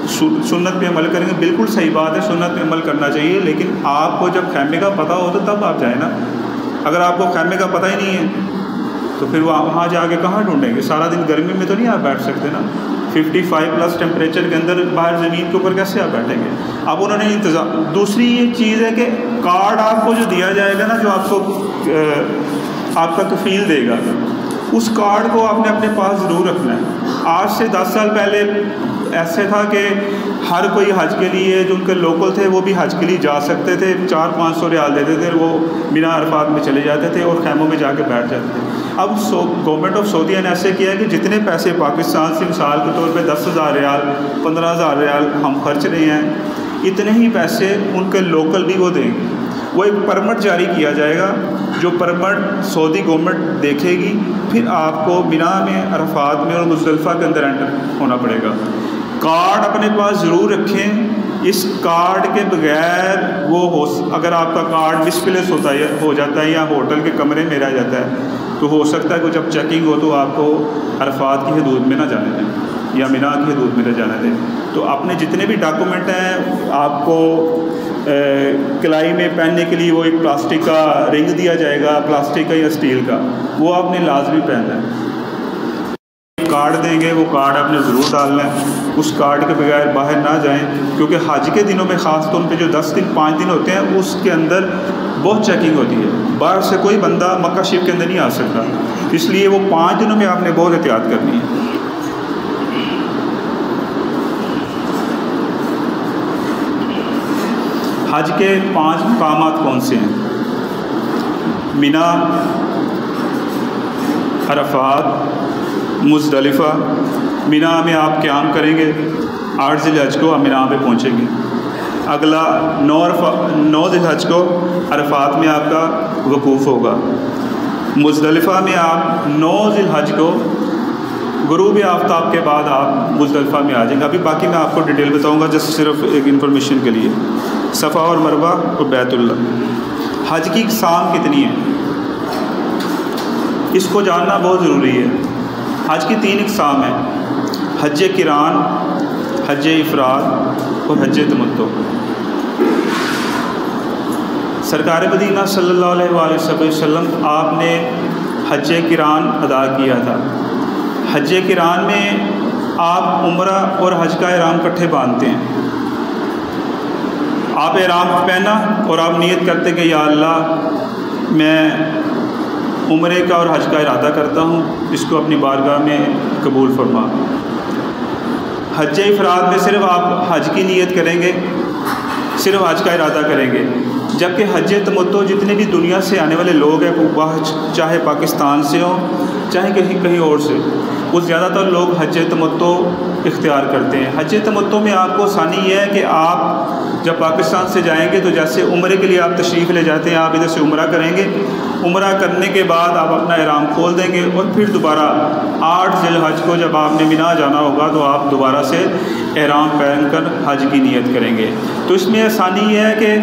سنت پہ عمل کریں گے، بالکل صحیح بات ہے، سنت پہ عمل کرنا چاہیے، لیکن آپ کو جب خیمے کا پتہ ہو تو تب آپ جائیں نا، اگر آپ کو خیمے کا پتہ ہی نہیں ہے تو پھر وہاں جا کے کہاں ڈھونڈیں گے؟ سارا دن گرمی میں تو نہیں آپ بیٹھ سکتے نا، 55+ ٹیمپریچر کے اندر باہر زمین کے اوپر کیسے آپ بیٹھیں گے؟ اب انہوں نے انتظام، دوسری یہ چیز ہے کہ کارڈ آپ کو جو دیا جائے گا نا، جو آپ کو آپ کا کفیل دے گا، اس کارڈ کو آپ نے اپنے پاس ضرور رکھنا ہے۔ آج سے 10 سال پہلے ایسے تھا کہ ہر کوئی حج کے لیے جو ان کے لوکل تھے وہ بھی حج کے لیے جا سکتے تھے، 400-500 ریال دیتے تھے، وہ بنا عرفات میں چلے جاتے تھے اور خیموں میں جا کے بیٹھ جاتے تھے۔ اب گورنمنٹ آف سعودیہ نے ایسے کیا ہے کہ جتنے پیسے پاکستان سے مثال کے طور پہ 10,000 ریال 15,000 ریال ہم خرچ رہے ہیں، اتنے ہی پیسے ان کے لوکل بھی وہ دیں گے۔ وہ ایک پرمٹ جاری کیا جائے گا، جو پرمٹ سعودی گورنمنٹ دیکھے گی، پھر آپ کو مینا میں، عرفات میں اور مزدلفہ کے اندر انٹر ہونا پڑے گا۔ کارڈ اپنے پاس ضرور رکھیں، اس کارڈ کے بغیر وہ اگر آپ کا کارڈ مسپلیس ہو جاتا ہے یا ہوٹل کے کمرے میں رہ جاتا ہے تو ہو سکتا ہے کہ جب چیکنگ ہو تو آپ کو عرفات کی حدود میں نہ جانے دیں یا مینا کی حدود میں نہ جانے دیں۔ تو اپنے جتنے بھی ڈاکومنٹ ہیں، آپ کو کلائی میں پہننے کے لیے وہ ایک پلاسٹک کا رنگ دیا جائے گا، پلاسٹک کا یا اسٹیل کا، وہ آپ نے لازمی پہننا ہے۔ کارڈ دیں گے، وہ کارڈ آپ نے ضرور ڈالنا ہے، اس کارڈ کے بغیر باہر نہ جائیں، کیونکہ حج کے دنوں میں خاص طور پہ جو 10 دن 5 دن ہوتے ہیں اس کے اندر بہت چیکنگ ہوتی ہے، باہر سے کوئی بندہ مکہ شریف کے اندر نہیں آ سکتا، اس لیے وہ 5 دنوں میں آپ نے بہت احتیاط کرنی ہے۔ حج کے 5 مقامات کون سے ہیں؟ مینا، عرفات، مزدلفہ۔ مینا میں آپ قیام کریں گے، 8 ذی الحج کو آپ مینا پہ پہنچیں گے، اگلا 9 ذی الحج کو عرفات میں آپ کا وقوف ہوگا، مزدلفہ میں آپ 9 ذی الحج کو غروب آفتاب کے بعد آپ مزدلفہ میں آ جائیں گے۔ ابھی باقی میں آپ کو ڈیٹیل بتاؤں گا، جس صرف ایک انفارمیشن کے لیے۔ صفا اور مروہ اور بیت اللہ۔ حج کی اقسام کتنی ہیں اس کو جاننا بہت ضروری ہے۔ حج کی 3 اقسام ہیں، حج قران، حج افراد اور حج تمتع۔ سرکار مدینہ صلی اللہ علیہ وآلہ وسلم آپ نے حج قران ادا کیا تھا۔ حج قران میں آپ عمرہ اور حج کا احرام اکٹھے باندھتے ہیں۔ آپ احرام پہنا اور آپ نیت کرتے کہ یا اللہ میں عمرے کا اور حج کا ارادہ کرتا ہوں، اس کو اپنی بارگاہ میں قبول فرما۔ حج افراد میں صرف آپ حج کی نیت کریں گے، صرف حج کا ارادہ کریں گے، جبکہ حج تمتع جتنے بھی دنیا سے آنے والے لوگ ہیں، وہ چاہے پاکستان سے ہوں چاہے کہیں اور سے، وہ زیادہ تر لوگ حج تمتع اختیار کرتے ہیں۔ حج تمتع میں آپ کو آسانی یہ ہے کہ آپ جب پاکستان سے جائیں گے تو جیسے عمرے کے لیے آپ تشریف لے جاتے ہیں، آپ ادھر سے عمرہ کریں گے، عمرہ کرنے کے بعد آپ اپنا احرام کھول دیں گے اور پھر دوبارہ 8 ذی الحج کو جب آپ نے مینا جانا ہوگا تو آپ دوبارہ سے احرام پہن کر حج کی نیت کریں گے۔ تو اس میں آسانی یہ ہے کہ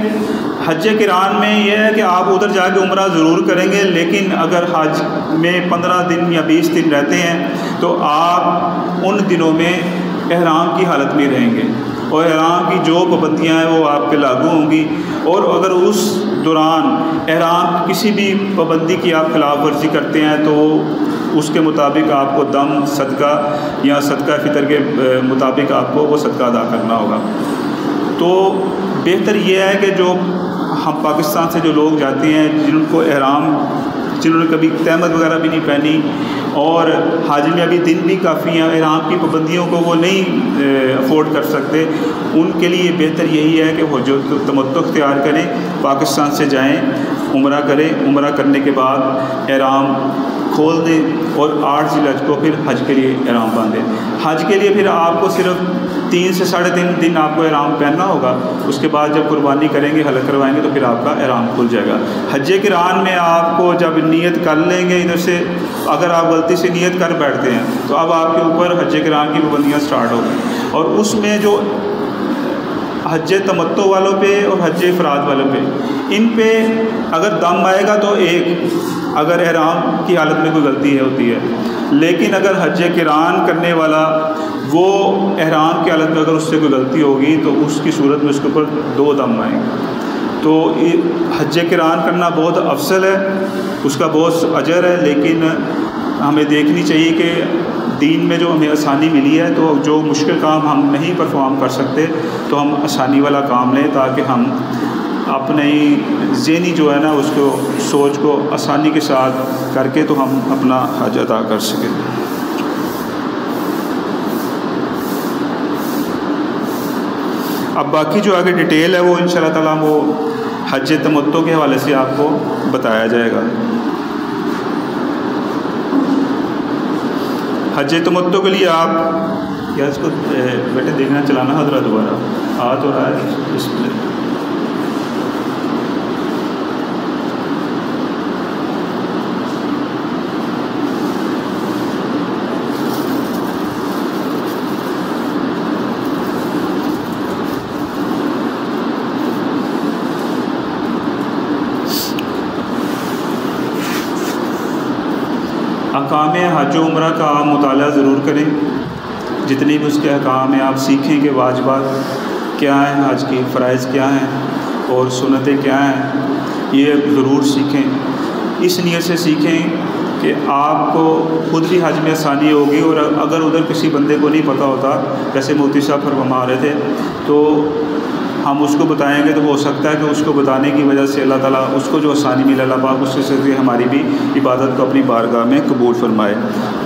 حج قران میں یہ ہے کہ آپ ادھر جا کے عمرہ ضرور کریں گے، لیکن اگر حج میں 15 دن یا 20 دن رہتے ہیں تو آپ ان دنوں میں احرام کی حالت میں رہیں گے اور احرام کی جو پابندیاں ہیں وہ آپ پہ لاگو ہوں گی، اور اگر اس دوران احرام کسی بھی پابندی کی آپ خلاف ورزی کرتے ہیں تو اس کے مطابق آپ کو دم صدقہ یا صدقہ فطر کے مطابق آپ کو وہ صدقہ ادا کرنا ہوگا۔ تو بہتر یہ ہے کہ جو ہم پاکستان سے جو لوگ جاتے ہیں جن کو احرام، جنہوں نے کبھی تہمت وغیرہ بھی نہیں پہنی اور حج میں ابھی دن بھی کافی ہیں، احرام کی پابندیوں کو وہ نہیں افورڈ کر سکتے، ان کے لیے بہتر یہی ہے کہ وہ جو تمتع اختیار کریں، پاکستان سے جائیں، عمرہ کریں، عمرہ کرنے کے بعد احرام کھول دیں اور 8 ذی الحج کو پھر حج کے لیے احرام باندھیں۔ حج کے لیے پھر آپ کو صرف 3 سے 3.5 دن آپ کو احرام پہننا ہوگا، اس کے بعد جب قربانی کریں گے، حلق کروائیں گے تو پھر آپ کا احرام کھل جائے گا۔ حج قران میں آپ کو جب نیت کر لیں گے ادھر سے اگر آپ غلطی سے نیت کر بیٹھتے ہیں تو اب آپ کے اوپر حج قران کی پابندیاں سٹارٹ ہو گئی، اور اس میں جو حج تمتع والوں پہ اور حج افراد والوں پہ، ان پہ اگر دم آئے گا تو ایک، اگر احرام کی حالت میں کوئی غلطی ہوتی ہے، لیکن اگر حج قران کرنے والا وہ احرام کی حالت میں اگر اس سے کوئی غلطی ہوگی تو اس کی صورت میں اس کے اوپر 2 دم آئیں گے۔ تو حج قران کرنا بہت افضل ہے، اس کا بہت اجر ہے، لیکن ہمیں دیکھنی چاہیے کہ دین میں جو ہمیں آسانی ملی ہے تو جو مشکل کام ہم نہیں پرفارم کر سکتے تو ہم آسانی والا کام لیں، تاکہ ہم اپنی ذہنی جو ہے نا اس کو سوچ کو آسانی کے ساتھ کر کے تو ہم اپنا حج ادا کر سکیں۔ اب باقی جو آگے ڈیٹیل ہے وہ انشاءاللہ تعالیٰ وہ حج تمتع کے حوالے سے آپ کو بتایا جائے گا۔ حج تمتع کے لیے آپ کیا اس کو بیٹے دیکھنا چلانا حضرت دوبارہ آ تو رہا ہے ڈسپلے۔ احکام حج و عمرہ کا آپ مطالعہ ضرور کریں، جتنے بھی اس کے احکام ہیں آپ سیکھیں کہ واجبات کیا ہیں، حج کی فرائض کیا ہیں اور سنتیں کیا ہیں، یہ ضرور سیکھیں۔ اس نیت سے سیکھیں کہ آپ کو خود بھی حج میں آسانی ہوگی، اور اگر ادھر کسی بندے کو نہیں پتہ ہوتا، جیسے مفتی صاحب فرما رہے تھے، تو ہم اس کو بتائیں گے تو ہو سکتا ہے کہ اس کو بتانے کی وجہ سے اللہ تعالیٰ اس کو جو آسانی ملے اللہ پاک اس سے ہماری بھی عبادت کو اپنی بارگاہ میں قبول فرمائے۔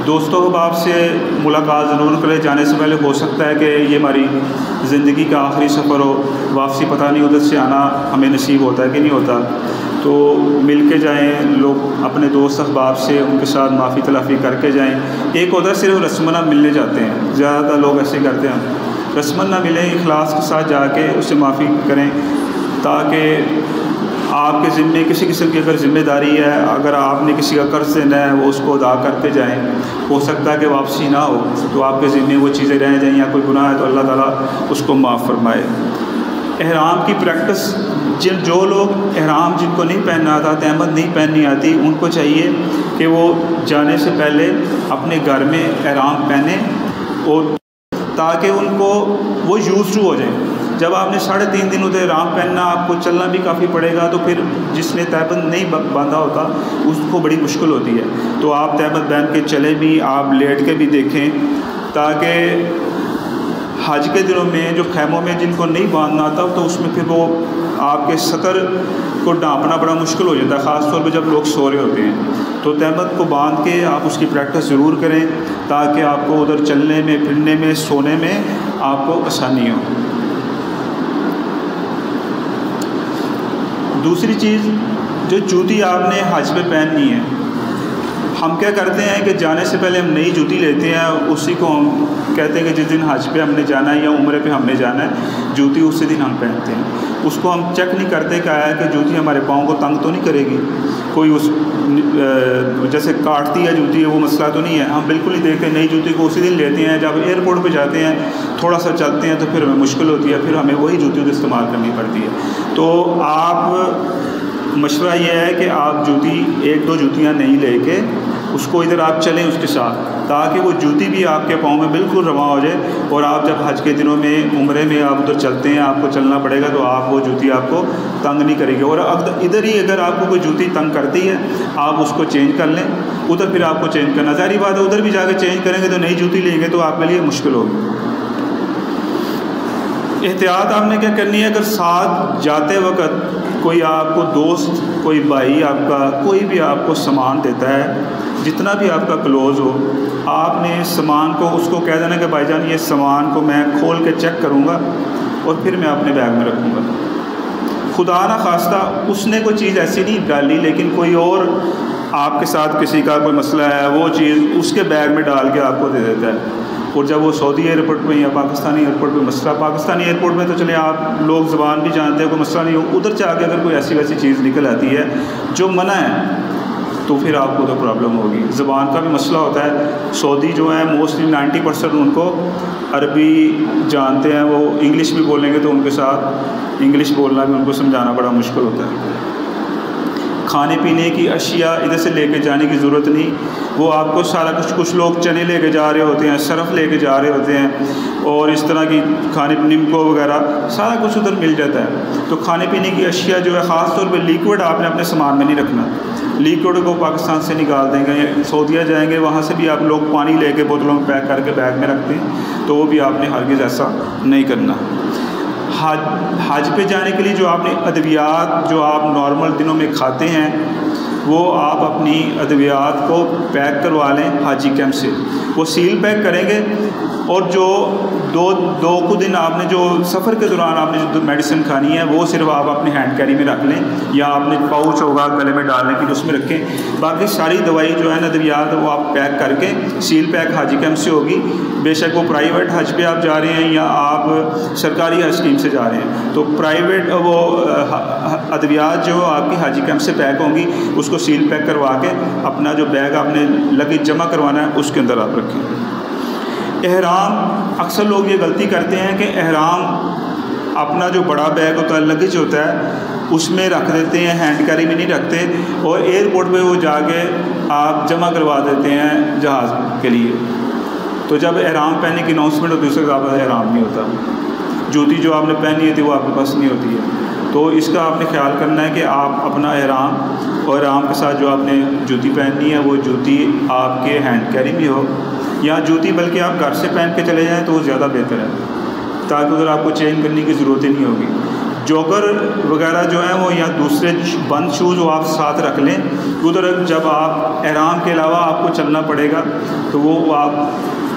دوستوں اب آپ سے ملاقات ضرور کریں، جانے سے پہلے ہو سکتا ہے کہ یہ ہماری زندگی کا آخری سفر ہو، واپسی پتہ نہیں ادھر سے آنا ہمیں نصیب ہوتا ہے کہ نہیں ہوتا، تو مل کے جائیں، لوگ اپنے دوست احباب سے ان کے ساتھ معافی تلافی کر کے جائیں۔ ایک ادھر صرف رسمنا ملنے جاتے ہیں، زیادہ لوگ ایسے کرتے ہیں، رسمن نہ ملیں، اخلاص کے ساتھ جا کے اس سے معافی کریں، تاکہ آپ کے ذمے کسی قسم کی اگر ذمہ داری ہے، اگر آپ نے کسی کا قرض دینا ہے وہ اس کو ادا کرتے جائیں، ہو سکتا ہے کہ واپسی نہ ہو تو آپ کے ذمے وہ چیزیں رہ جائیں، یا کوئی گناہ ہے تو اللہ تعالیٰ اس کو معاف فرمائے۔ احرام کی پریکٹس، جو لوگ احرام جن کو نہیں پہننا آتا، تہمت نہیں پہننی آتی، ان کو چاہیے کہ وہ جانے سے پہلے اپنے گھر میں احرام پہنیں، اور تاکہ ان کو وہ یوز ٹو ہو جائیں۔ جب آپ نے 3.5 دن ادھر احرام پہننا، آپ کو چلنا بھی کافی پڑے گا، تو پھر جس نے تہبند نہیں باندھا ہوتا اس کو بڑی مشکل ہوتی ہے، تو آپ تہبند باندھ کے چلیں بھی، آپ لیٹ کے بھی دیکھیں، تاکہ حج کے دنوں میں جو خیموں میں جن کو نہیں باندھنا آتا تو اس میں پھر وہ آپ کے سطر کو ڈھانپنا بڑا مشکل ہو جاتا ہے، خاص طور پہ جب لوگ سو رہے ہوتے ہیں۔ تو تہمت کو باندھ کے آپ اس کی پریکٹس ضرور کریں، تاکہ آپ کو ادھر چلنے میں، پھرنے میں، سونے میں آپ کو آسانی ہو۔ دوسری چیز، جو جوتی آپ نے حج پہ پہننی ہے، ہم کیا کرتے ہیں کہ جانے سے پہلے ہم نئی جوتی لیتے ہیں، اسی کو ہم کہتے ہیں کہ جس دن حج پہ ہم نے جانا ہے یا عمرے پہ ہم نے جانا ہے، جوتی اسی دن ہم پہنتے ہیں۔ اس کو ہم چیک نہیں کرتے کہ آیا کہ جوتی ہمارے پاؤں کو تنگ تو نہیں کرے گی، کوئی اس جیسے کاٹتی ہے جوتی ہے وہ مسئلہ تو نہیں ہے، ہم بالکل نہیں دیکھتے، نئی جوتی کو اسی دن لیتے ہیں۔ جب ایئرپورٹ پہ جاتے ہیں تھوڑا سا چلتے ہیں تو پھر ہمیں مشکل ہوتی ہے، پھر ہمیں وہی جوتی کو استعمال کرنی پڑتی ہے۔ تو آپ مشورہ یہ ہے کہ آپ جوتی 1-2 جوتیاں نہیں لے کے اس کو ادھر آپ چلیں اس کے ساتھ، تاکہ وہ جوتی بھی آپ کے پاؤں میں بالکل رواں ہو جائے، اور آپ جب حج کے دنوں میں، عمرے میں آپ ادھر چلتے ہیں، آپ کو چلنا پڑے گا تو آپ وہ جوتی آپ کو تنگ نہیں کرے گی، اور ادھر ہی اگر آپ کو کوئی جوتی تنگ کرتی ہے آپ اس کو چینج کر لیں، ادھر پھر آپ کو چینج کرنا، ظاہری بات ہے ادھر بھی جا کے چینج کریں گے تو نئی جوتی لیں گے تو آپ کے لیے مشکل ہوگی۔ احتیاط آپ نے کیا کرنی ہے، اگر ساتھ جاتے وقت کوئی آپ کو دوست، کوئی بھائی آپ کا، کوئی بھی آپ کو سامان دیتا ہے، جتنا بھی آپ کا کلوز ہو، آپ نے سامان کو اس کو کہہ دینا کہ بھائی جان یہ سامان کو میں کھول کے چیک کروں گا اور پھر میں اپنے بیگ میں رکھوں گا۔ خدا نہ خواستہ اس نے کوئی چیز ایسی نہیں ڈالی، لیکن کوئی اور آپ کے ساتھ کسی کا کوئی مسئلہ ہے، وہ چیز اس کے بیگ میں ڈال کے آپ کو دے دیتا ہے، اور جب وہ سعودی ایئرپورٹ میں یا پاکستانی ایئرپورٹ میں مسئلہ، پاکستانی ایئرپورٹ میں تو چلیں آپ لوگ زبان بھی جانتے ہیں، کوئی مسئلہ نہیں ہو، ادھر جا کے اگر کوئی ایسی ویسی چیز نکل آتی ہے جو منع ہے، تو پھر آپ کو تو پرابلم ہوگی. زبان کا بھی مسئلہ ہوتا ہے. سعودی جو ہیں موسٹلی 90% ان کو عربی جانتے ہیں, وہ انگلش بھی بولیں گے تو ان کے ساتھ انگلش بولنا بھی ان کو سمجھانا بڑا مشکل ہوتا ہے. کھانے پینے کی اشیاء ادھر سے لے کے جانے کی ضرورت نہیں, وہ آپ کو سارا کچھ لوگ چنے لے کے جا رہے ہوتے ہیں, صرف لے کے جا رہے ہوتے ہیں, اور اس طرح کی کھانے نمکو وغیرہ سارا کچھ ادھر مل جاتا ہے. تو کھانے پینے کی اشیاء جو ہے خاص طور پہ لیکوڈ آپ نے اپنے سامان میں نہیں رکھنا. لیکوڈ کو پاکستان سے نکال دیں گے, سعودیہ جائیں گے وہاں سے بھی آپ لوگ پانی لے کے بوتلوں میں پیک کر کے بیگ میں رکھتے ہیں, تو وہ بھی آپ نے ہرگز ایسا نہیں کرنا. حج پہ جانے کے لیے جو آپ نے ادویات جو آپ نارمل دنوں میں کھاتے ہیں وہ آپ اپنی ادویات کو پیک کروا لیں حاجی کیمپ سے. وہ سیل پیک کریں گے, اور جو دو کو دن آپ نے جو سفر کے دوران آپ نے جو میڈیسن کھانی ہے وہ صرف آپ اپنے ہینڈ کیری میں رکھ لیں, یا آپ نے پاؤچ ہوگا گلے میں ڈالنے کی اس میں رکھیں. باقی ساری دوائی جو ہے نا ادویات وہ آپ پیک کر کے سیل پیک حاجی کیمپ سے ہوگی. بے شک وہ پرائیویٹ حج پہ آپ جا رہے ہیں یا آپ سرکاری حج اسکیم سے جا رہے ہیں, تو پرائیویٹ وہ ادویات جو آپ کی حاجی کیمپ سے پیک ہوں گی اس کو سیل پیک کروا کے اپنا جو بیگ آپ نے لگیج جمع کروانا ہے اس کے اندر آپ رکھیں. احرام, اکثر لوگ یہ غلطی کرتے ہیں کہ احرام اپنا جو بڑا بیگ ہوتا ہے لگیج ہوتا ہے اس میں رکھ دیتے ہیں, ہینڈ کیری میں نہیں رکھتے, اور ایئرپورٹ پہ وہ جا کے آپ جمع کروا دیتے ہیں جہاز کے لیے. تو جب احرام پہننے کی اناؤنسمنٹ ہوتی ہے اس کے بعد احرام نہیں ہوتا. جوتی جو آپ نے پہنی ہوتی ہے وہ آپ کے پاس نہیں ہوتی ہے. تو اس کا آپ نے خیال کرنا ہے کہ آپ اپنا احرام اور احرام کے ساتھ جو آپ نے جوتی پہننی ہے وہ جوتی آپ کے ہینڈ کیری میں ہو, یا جوتی بلکہ آپ گھر سے پہن کے چلے جائیں تو وہ زیادہ بہتر ہے, تاکہ ادھر آپ کو چینج کرنے کی ضرورت ہی نہیں ہوگی. جوگر وغیرہ جو ہیں وہ یا دوسرے بند شوز وہ آپ ساتھ رکھ لیں. ادھر جب آپ احرام کے علاوہ آپ کو چلنا پڑے گا تو وہ آپ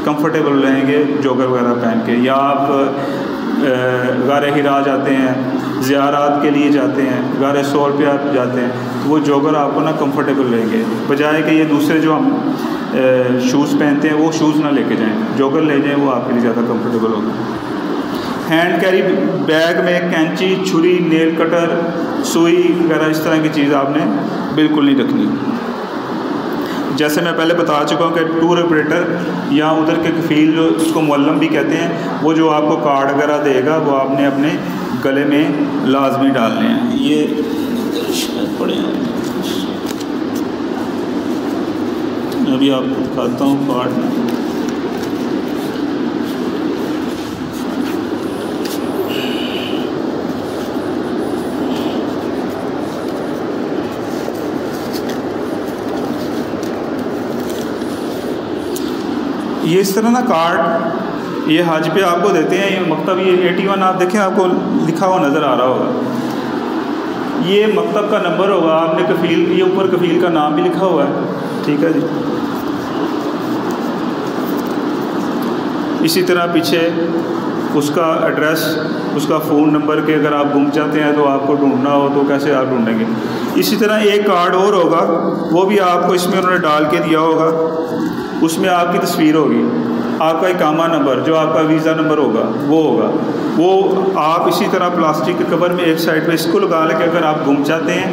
کمفرٹیبل رہیں گے جوگر وغیرہ پہن کے. یا آپ غار ہرا جاتے ہیں, زیارات کے لیے جاتے ہیں, غار سور پہ آپ جاتے ہیں, تو وہ جوگر آپ کو نا کمفرٹیبل رہیں گے, بجائے کہ یہ دوسرے جو ہم شوز پہنتے ہیں وہ شوز نہ لے کے جائیں, جوگر لے جائیں, وہ آپ کے لیے زیادہ کمفرٹیبل ہوگا. ہینڈ کیری بیگ میں کینچی, چھری, نیل کٹر, سوئی وغیرہ اس طرح کی چیز آپ نے بالکل نہیں رکھنی. جیسے میں پہلے بتا چکا ہوں کہ ٹور آپریٹر یا ادھر کے کفیل جو اس کو معلم بھی کہتے ہیں, وہ جو آپ کو کارڈ وغیرہ دے گا وہ آپ نے اپنے گلے میں لازمی ڈالنے ہیں. یہ پڑے ہیں, ابھی آپ کو دکھاتا ہوں کارڈ میں. یہ اس طرح نا کارڈ یہ حج پہ آپ کو دیتے ہیں. یہ مکتب یہ 81 آپ دیکھیں آپ کو لکھا ہوا نظر آ رہا ہوگا, یہ مکتب کا نمبر ہوگا. آپ نے کفیل, یہ اوپر کفیل کا نام بھی لکھا ہوا ہے, ٹھیک ہے جی. اسی طرح پیچھے اس کا ایڈریس, اس کا فون نمبر کہ اگر آپ گم جاتے ہیں تو آپ کو ڈھونڈنا ہو تو کیسے آپ ڈھونڈیں گے. اسی طرح ایک کارڈ اور ہوگا, وہ بھی آپ کو اس میں انہوں نے ڈال کے دیا ہوگا. اس میں آپ کی تصویر ہوگی, آپ کا اقامہ نمبر جو آپ کا ویزا نمبر ہوگا وہ ہوگا. وہ آپ اسی طرح پلاسٹک کے کور میں ایک سائڈ پہ اس کو لگا لیں کہ اگر آپ گم جاتے ہیں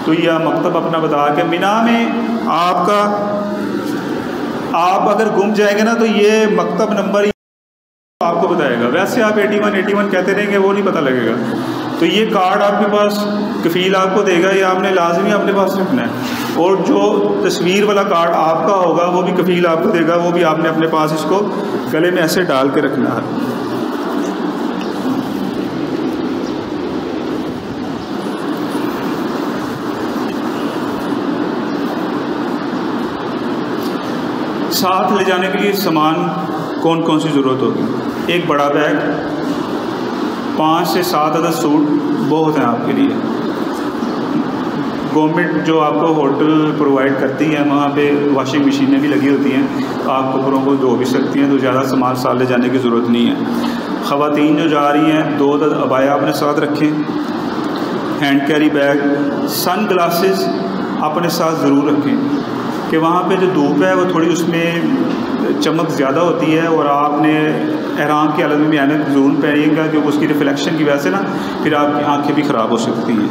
تو یہ مکتب اپنا بتا کے مینا میں آپ اگر گم جائیں گے نا تو یہ مکتب نمبر آپ کو بتائے گا. ویسے آپ 81 کہتے رہیں گے وہ نہیں پتہ لگے گا. تو یہ کارڈ آپ کے پاس کفیل آپ کو دے گا, یہ آپ نے لازمی اپنے پاس رکھنا ہے. اور جو تصویر والا کارڈ آپ کا ہوگا وہ بھی کفیل آپ کو دے گا, وہ بھی آپ نے اپنے پاس اس کو گلے میں ایسے ڈال کے رکھنا ہے. ساتھ لے جانے کے لیے سامان کون کون سی ضرورت ہوگی. ایک بڑا بیگ, 5 سے 7 عدد سوٹ بہت ہیں آپ کے لیے. گورنمنٹ جو آپ کو ہوٹل پرووائڈ کرتی ہے وہاں پہ واشنگ مشینیں بھی لگی ہوتی ہیں, آپ کپڑوں کو دھو بھی سکتی ہیں, تو زیادہ سامان ساتھ لے جانے کی ضرورت نہیں ہے. خواتین جو جا رہی ہیں 2 عدد عبایا اپنے ساتھ رکھیں. ہینڈ کیری بیگ, سن گلاسز اپنے ساتھ ضرور رکھیں کہ وہاں پہ جو دھوپ ہے وہ تھوڑی اس میں چمک زیادہ ہوتی ہے, اور آپ نے احرام کی حالت میں بھی عینک ضرور پہنیے گا، کیونکہ اس کی ریفلیکشن کی وجہ سے نا پھر آپ کی آنکھیں بھی خراب ہو سکتی ہیں۔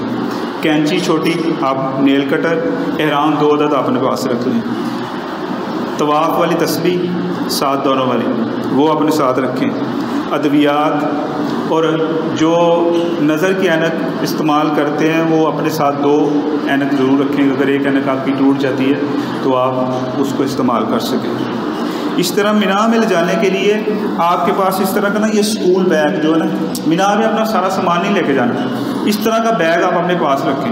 کینچی چھوٹی، آپ نیل کٹر، احرام 2 عدد اپنے پاس رکھ لیں۔ طواف والی تسبیح ساتھ دونوں والی وہ اپنے ساتھ رکھیں۔ ادویات اور جو نظر کی اینک استعمال کرتے ہیں وہ اپنے ساتھ 2 اینک ضرور رکھیں، اگر ایک اینک آپ کی ٹوٹ جاتی ہے تو آپ اس کو استعمال کر سکیں۔ اس طرح مینا میں لے جانے کے لیے آپ کے پاس اس طرح کا نا یہ اسکول بیگ جو ہے نا، مینا میں اپنا سارا سامان نہیں لے کے جانا، اس طرح کا بیگ آپ اپنے پاس رکھیں۔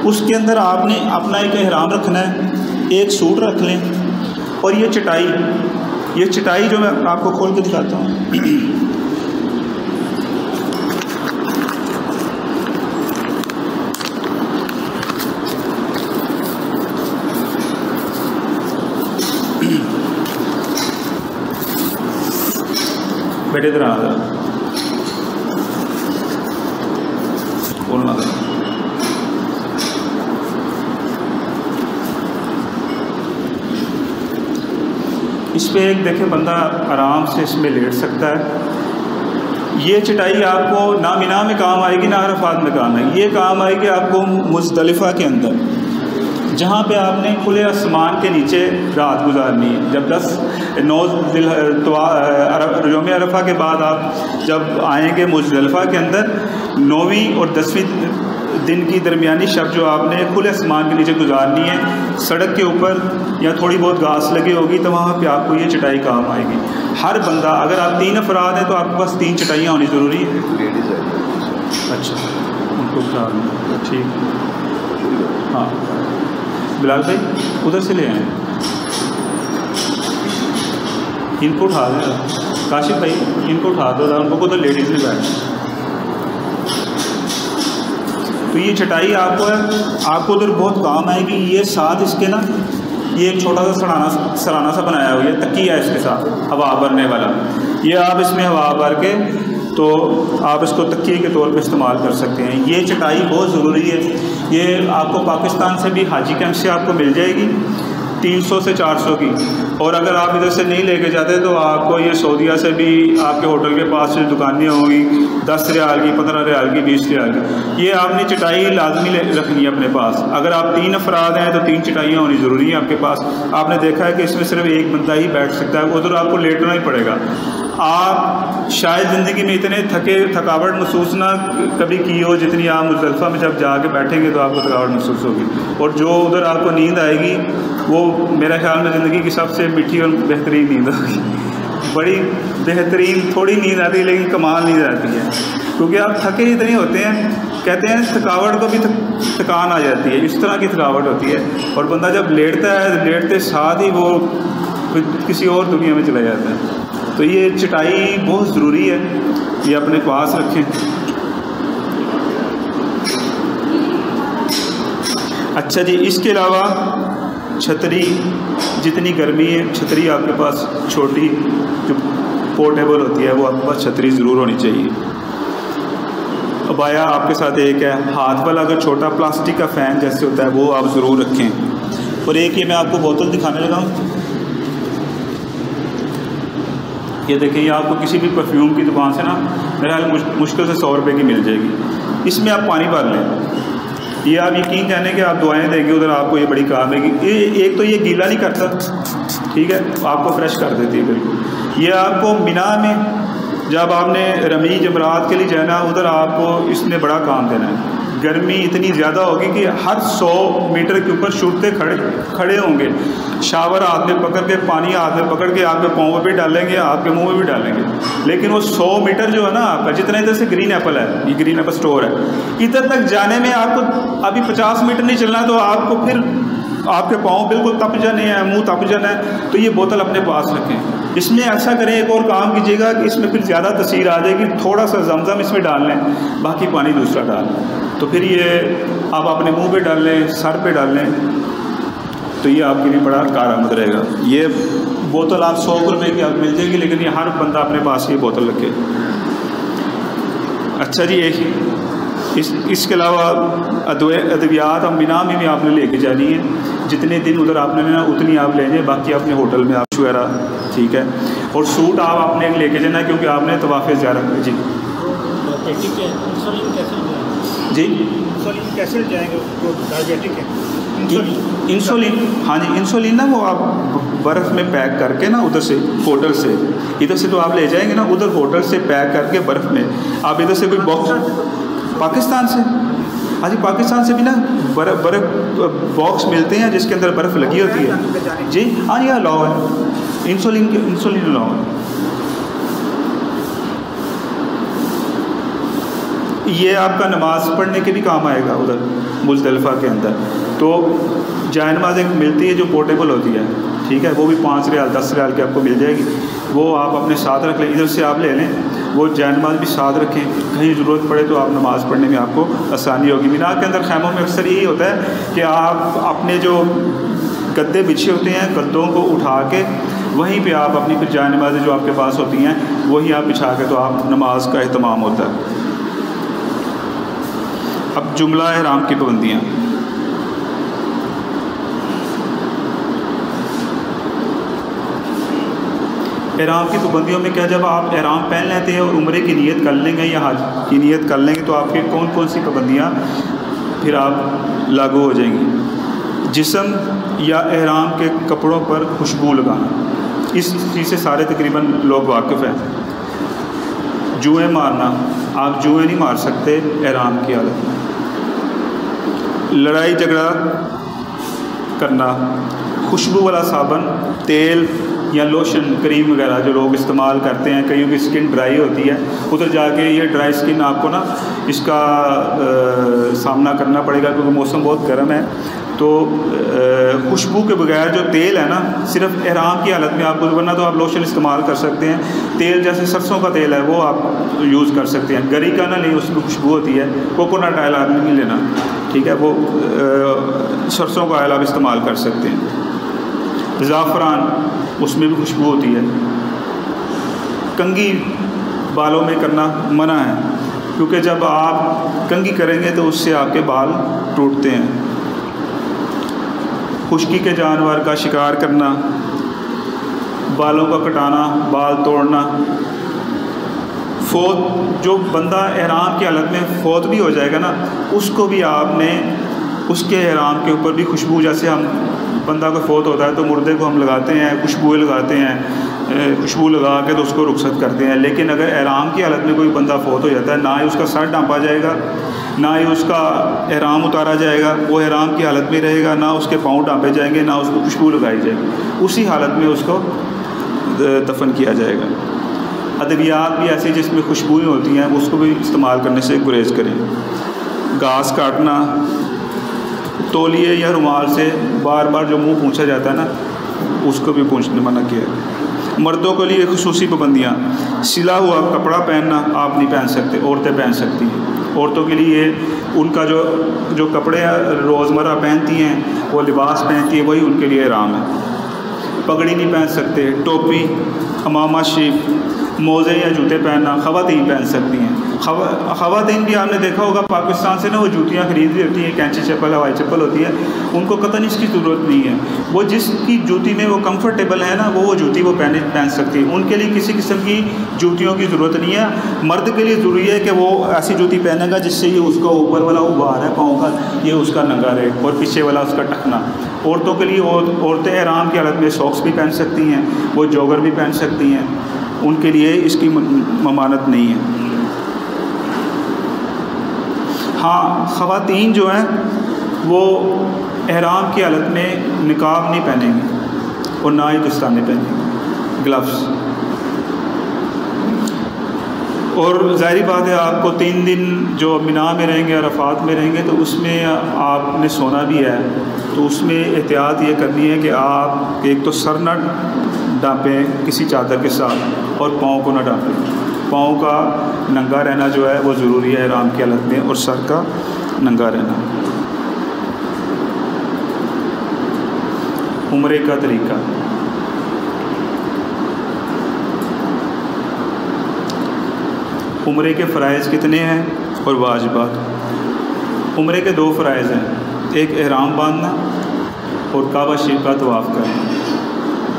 اس کے اندر آپ نے اپنا ایک احرام رکھنا ہے، ایک سوٹ رکھ لیں، اور یہ چٹائی جو میں آپ کو کھول کے دکھاتا ہوں، بیٹے ادھر آ رہا بولنا تھا۔ اس پہ ایک دیکھیں بندہ آرام سے اس میں لیٹ سکتا ہے۔ یہ چٹائی آپ کو نہ مینا میں کام آئے گی نہ عرفات میں کام آئے گی، یہ کام آئے گی آپ کو مزدلفہ کے اندر، جہاں پہ آپ نے کھلے آسمان کے نیچے رات گزارنی ہے۔ جب 9 یوم عرفہ کے بعد آپ جب آئیں گے مزدلفہ کے اندر، 9ویں اور 10ویں دن کی درمیانی شب جو آپ نے کھلے آسمان کے نیچے گزارنی ہے، سڑک کے اوپر یا تھوڑی بہت گھاس لگی ہوگی تو وہاں پہ آپ کو یہ چٹائی کام آئے گی۔ ہر بندہ، اگر آپ 3 افراد ہیں تو آپ کے پاس 3 چٹائیاں ہونی ضروری ہے۔ اچھا ان کو اٹھا لیں، ٹھیک، ہاں بلال بھائی ادھر سے لے آئیں، ان کو اٹھا دیں، کاشف بھائی ان کو اٹھا دو، ان کو ادھر لیڈیز نے بیٹھ۔ تو یہ چٹائی آپ کو ہے، آپ کو ادھر بہت کام آئے گی۔ یہ ساتھ اس کے نا یہ ایک چھوٹا سا سرانہ سا بنایا ہوا ہے، تکیہ ہے اس کے ساتھ ہوا بھرنے والا، یہ آپ اس میں ہوا بھر کے تو آپ اس کو تکیے کے طور پہ استعمال کر سکتے ہیں۔ یہ چٹائی بہت ضروری ہے، یہ آپ کو پاکستان سے بھی حاجی کیمپ سے آپ کو مل جائے گی 300 سے 400 کی، اور اگر آپ ادھر سے نہیں لے کے جاتے تو آپ کو یہ سعودیہ سے بھی آپ کے ہوٹل کے پاس جو دکانیں ہوں گی 10 ریال کی، 15 ریال کی، 20 ریال کی، یہ آپ نے چٹائی لازمی رکھنی ہے اپنے پاس۔ اگر آپ 3 افراد ہیں تو 3 چٹائیاں ہونی ضروری ہیں آپ کے پاس۔ آپ نے دیکھا ہے کہ اس میں صرف ایک بندہ ہی بیٹھ سکتا ہے، ادھر آپ کو لیٹنا ہی پڑے گا۔ آپ شاید زندگی میں اتنے تھکاوٹ محسوس نہ کبھی کی ہو جتنی آپ مزدلفہ میں جب جا کے بیٹھیں گے تو آپ کو تھکاوٹ محسوس ہوگی، اور جو ادھر آپ کو نیند آئے گی وہ میرے خیال میں زندگی کی سب سے میٹھی اور بہترین نیند ہوگی۔ بڑی بہترین، تھوڑی نیند آتی ہے لیکن کمال نیند آتی ہے، کیونکہ آپ تھکے اتنے ہوتے ہیں، کہتے ہیں تھکاوٹ کو بھی تھکان آ جاتی ہے، اس طرح کی تھکاوٹ ہوتی ہے، اور بندہ جب لیٹتا ہے لیٹتے ساتھ ہی وہ کسی اور دنیا میں چلا جاتا ہے۔ تو یہ چٹائی بہت ضروری ہے، یہ اپنے پاس رکھیں۔ اچھا جی، اس کے علاوہ چھتری، جتنی گرمی ہے چھتری آپ کے پاس چھوٹی جو پورٹیبل ہوتی ہے وہ آپ کے پاس چھتری ضرور ہونی چاہیے۔ ابایا آپ کے ساتھ ایک ہے، ہاتھ والا اگر چھوٹا پلاسٹک کا فین جیسے ہوتا ہے وہ آپ ضرور رکھیں، اور ایک یہ میں آپ کو بوتل دکھانے لگا ہوں، یہ دیکھیں، یہ آپ کو کسی بھی پرفیوم کی دکان سے نا میرا خیال مشکل سے 100 روپے کی مل جائے گی۔ اس میں آپ پانی بھر لیں، یہ آپ یقین جانیں کہ آپ دعائیں دیں گے ادھر آپ کو یہ بڑی کام آئے گی۔ ایک تو یہ گیلا نہیں کرتا، ٹھیک ہے، آپ کو فریش کر دیتی ہے بالکل۔ یہ آپ کو مینا میں جب آپ نے رمی جمرات کے لیے جانا ادھر آپ کو اس نے بڑا کام دینا ہے۔ گرمی اتنی زیادہ ہوگی کہ ہر 100 میٹر کے اوپر شوٹتے کھڑے ہوں گے، شاور ہاتھ میں پکڑ کے، پانی ہاتھ میں پکڑ کے آپ کے پاؤں پہ بھی ڈالیں گے، آپ کے منہ میں بھی ڈالیں گے، لیکن وہ 100 میٹر جو ہے نا آپ کا، جتنا ادھر سے گرین ایپل ہے، یہ گرین ایپل اسٹور ہے، ادھر تک جانے میں آپ کو ابھی 50 میٹر نہیں چلنا تو آپ کو پھر آپ کے پاؤں بالکل تپ جانے ہیں، منہ تپ جانا ہے۔ تو یہ بوتل اپنے پاس رکھیں۔ اس میں ایسا کریں، ایک اور کام کیجیے گا کہ اس میں پھر زیادہ تاثیر آ جائے گی، تھوڑا سا زمزم اس میں ڈال لیں، باقی پانی دوسرا ڈال لیں، تو پھر یہ آپ اپنے منہ پہ ڈال لیں، سر پہ ڈال لیں، تو یہ آپ کے لیے بڑا کارآمد رہے گا۔ یہ بوتل آپ 100 روپے کی آپ مل جائے گی، لیکن یہ ہر بندہ اپنے پاس یہ بوتل رکھے۔ اچھا جی، اس کے علاوہ ادویات اب مینا میں بھی آپ نے لے کے جانی ہے، جتنے دن ادھر آپ نے لینا اتنی آپ لے جائیں، باقی اپنے ہوٹل میں آپ وغیرہ، ٹھیک ہے۔ اور سوٹ آپ اپنے لے کے جانا کیونکہ آپ نے طواف زیارت میں. جی جی کیسے جائیں گے؟ ڈائبیٹک ہے انسولین. ہاں جی انسولین نا وہ آپ برف میں پیک کر کے نا ادھر سے ہوٹل سے ادھر سے تو آپ لے جائیں گے نا, ادھر ہوٹل سے پیک کر کے برف میں آپ ادھر سے کوئی باکس پاکستان سے. ہاں جی پاکستان سے بھی نا برف باکس ملتے ہیں جس کے اندر برف لگی ہوتی ہے. جی ہاں یہ الاؤ ہے, انسولین الاؤ ہے. یہ آپ کا نماز پڑھنے کے بھی کام آئے گا ادھر مزدلفہ کے اندر. تو جائے نماز ایک ملتی ہے جو پورٹیبل ہوتی ہے, ٹھیک ہے, وہ بھی 5 ریال 10 ریال کی آپ کو مل جائے گی. وہ آپ اپنے ساتھ رکھ لیں, ادھر سے آپ لے لیں, وہ جائے نماز بھی ساتھ رکھیں, کہیں ضرورت پڑے تو آپ نماز پڑھنے میں آپ کو آسانی ہوگی. مینا کے اندر خیموں میں اکثر یہی ہوتا ہے کہ آپ اپنے جو گدے بچھے ہوتے ہیں گدوں کو اٹھا کے وہیں پہ آپ اپنی پھر جائے نمازیں جو آپ کے پاس ہوتی ہیں وہی آپ بچھا کے تو آپ نماز کا اہتمام ہوتا ہے. اب جملہ احرام کی پابندیاں. احرام کی پابندیوں میں کیا, جب آپ احرام پہن لیتے ہیں اور عمرے کی نیت کر لیں گے یا حج کی نیت کر لیں گے تو آپ کی کون کون سی پابندیاں پھر آپ لاگو ہو جائیں گی. جسم یا احرام کے کپڑوں پر خوشبو لگانا, اس چیز سے سارے تقریباً لوگ واقف ہیں. جوئیں مارنا, آپ جوئیں نہیں مار سکتے احرام کی حالت میں. لڑائی جھگڑا کرنا, خوشبو والا صابن, تیل یا لوشن کریم وغیرہ جو لوگ استعمال کرتے ہیں, کئیوں کی اسکن ڈرائی ہوتی ہے, ادھر جا کے یہ ڈرائی اسکن آپ کو نا اس کا سامنا کرنا پڑے گا کیونکہ موسم بہت گرم ہے. تو خوشبو کے بغیر جو تیل ہے نا صرف احرام کی حالت میں آپ کو, ورنہ تو آپ لوشن استعمال کر سکتے ہیں. تیل جیسے سرسوں کا تیل ہے وہ آپ یوز کر سکتے ہیں, گری کا نہ نہیں, اس میں خوشبو ہوتی ہے. کوکونٹ آئل آپ نے نہیں لینا, ٹھیک ہے, وہ سرسوں کا آئل آپ استعمال کر سکتے ہیں. زعفران, اس میں بھی خوشبو ہوتی ہے. کنگھی بالوں میں کرنا منع ہے کیونکہ جب آپ کنگھی کریں گے تو اس سے آپ کے بال ٹوٹتے ہیں. خشکی کے جانور کا شکار کرنا, بالوں کا کٹانا, بال توڑنا. فوت, جو بندہ احرام کی حالت میں فوت بھی ہو جائے گا نا اس کو بھی آپ نے اس کے احرام کے اوپر بھی خوشبو, جیسے ہم بندہ کو فوت ہوتا ہے تو مردے کو ہم لگاتے ہیں, خوشبوئیں لگاتے ہیں, خوشبو لگا کے تو اس کو رخصت کرتے ہیں. لیکن اگر احرام کی حالت میں کوئی بندہ فوت ہو جاتا ہے, نہ ہی اس کا سر ڈھانپا جائے گا, نہ ہی اس کا احرام اتارا جائے گا, وہ احرام کی حالت میں رہے گا, نہ اس کے پاؤں ڈھانپے جائیں گے, نہ اس کو خوشبو لگائی جائے گی, اسی حالت میں اس کو دفن کیا جائے گا. ادویات بھی ایسی جس میں خوشبوئیں ہوتی ہیں اس کو بھی استعمال کرنے سے گریز کریں. گھاس کاٹنا, تولیے یا رومال سے بار بار جو منہ پونچھا جاتا ہے نا اس کو بھی پونچھنے منع کیا ہے. مردوں کے لیے خصوصی پابندیاں, سلا ہوا کپڑا پہننا آپ نہیں پہن سکتے, عورتیں پہن سکتی ہیں. عورتوں کے لیے ان کا جو کپڑے روزمرہ پہنتی ہیں, وہ لباس پہنتی ہیں, وہی ان کے لیے احرام ہے. پگڑی نہیں پہن سکتے. ٹوپی, امامہ شریف, موزے یا جوتے پہننا خواتین پہن سکتی ہیں. خواتین بھی آپ نے دیکھا ہوگا پاکستان سے نا وہ جوتیاں خرید لی ہوتی ہیں, کینچی چپل, ہوائی چپل ہوتی ہے, ان کو قطعاً اس کی ضرورت نہیں ہے. وہ جس کی جوتی میں وہ کمفرٹیبل ہے نا وہ جوتی وہ پہن سکتی ہے. ان کے لیے کسی قسم کی جوتیوں کی ضرورت نہیں ہے. مرد کے لیے ضروری ہے کہ وہ ایسی جوتی پہنے گا جس سے یہ اس کا اوپر والا ابھار ہے پاؤں کا یہ اس کا ننگا رہے اور پیچھے والا اس کا ٹکنا. عورتوں کے لیے عورتیں احرام کی حالت میں ساکس بھی پہن سکتی ہیں, وہ جوگر بھی پہن سکتی ہیں, ان کے لیے اس کی ممانعت نہیں ہے. ہاں خواتین جو ہیں وہ احرام کی حالت میں نقاب نہیں پہنیں گی اور نہ ہی دستانے پہنیں گی, گلفز. اور ظاہری بات ہے آپ کو 3 دن جو مینا میں رہیں گے, عرفات میں رہیں گے, تو اس میں آپ نے سونا بھی ہے, تو اس میں احتیاط یہ کرنی ہے کہ آپ ایک تو سر نہ ڈانپیں کسی چادر کے ساتھ اور پاؤں کو نہ ڈانپیں. پاؤں کا ننگا رہنا جو ہے وہ ضروری ہے احرام کی حالت میں, اور سر کا ننگا رہنا. عمرے کا طریقہ, عمرے کے فرائض کتنے ہیں اور واجبات. عمرے کے 2 فرائض ہیں, ایک احرام باندھنا اور کعبہ شریف کا طواف کرنا,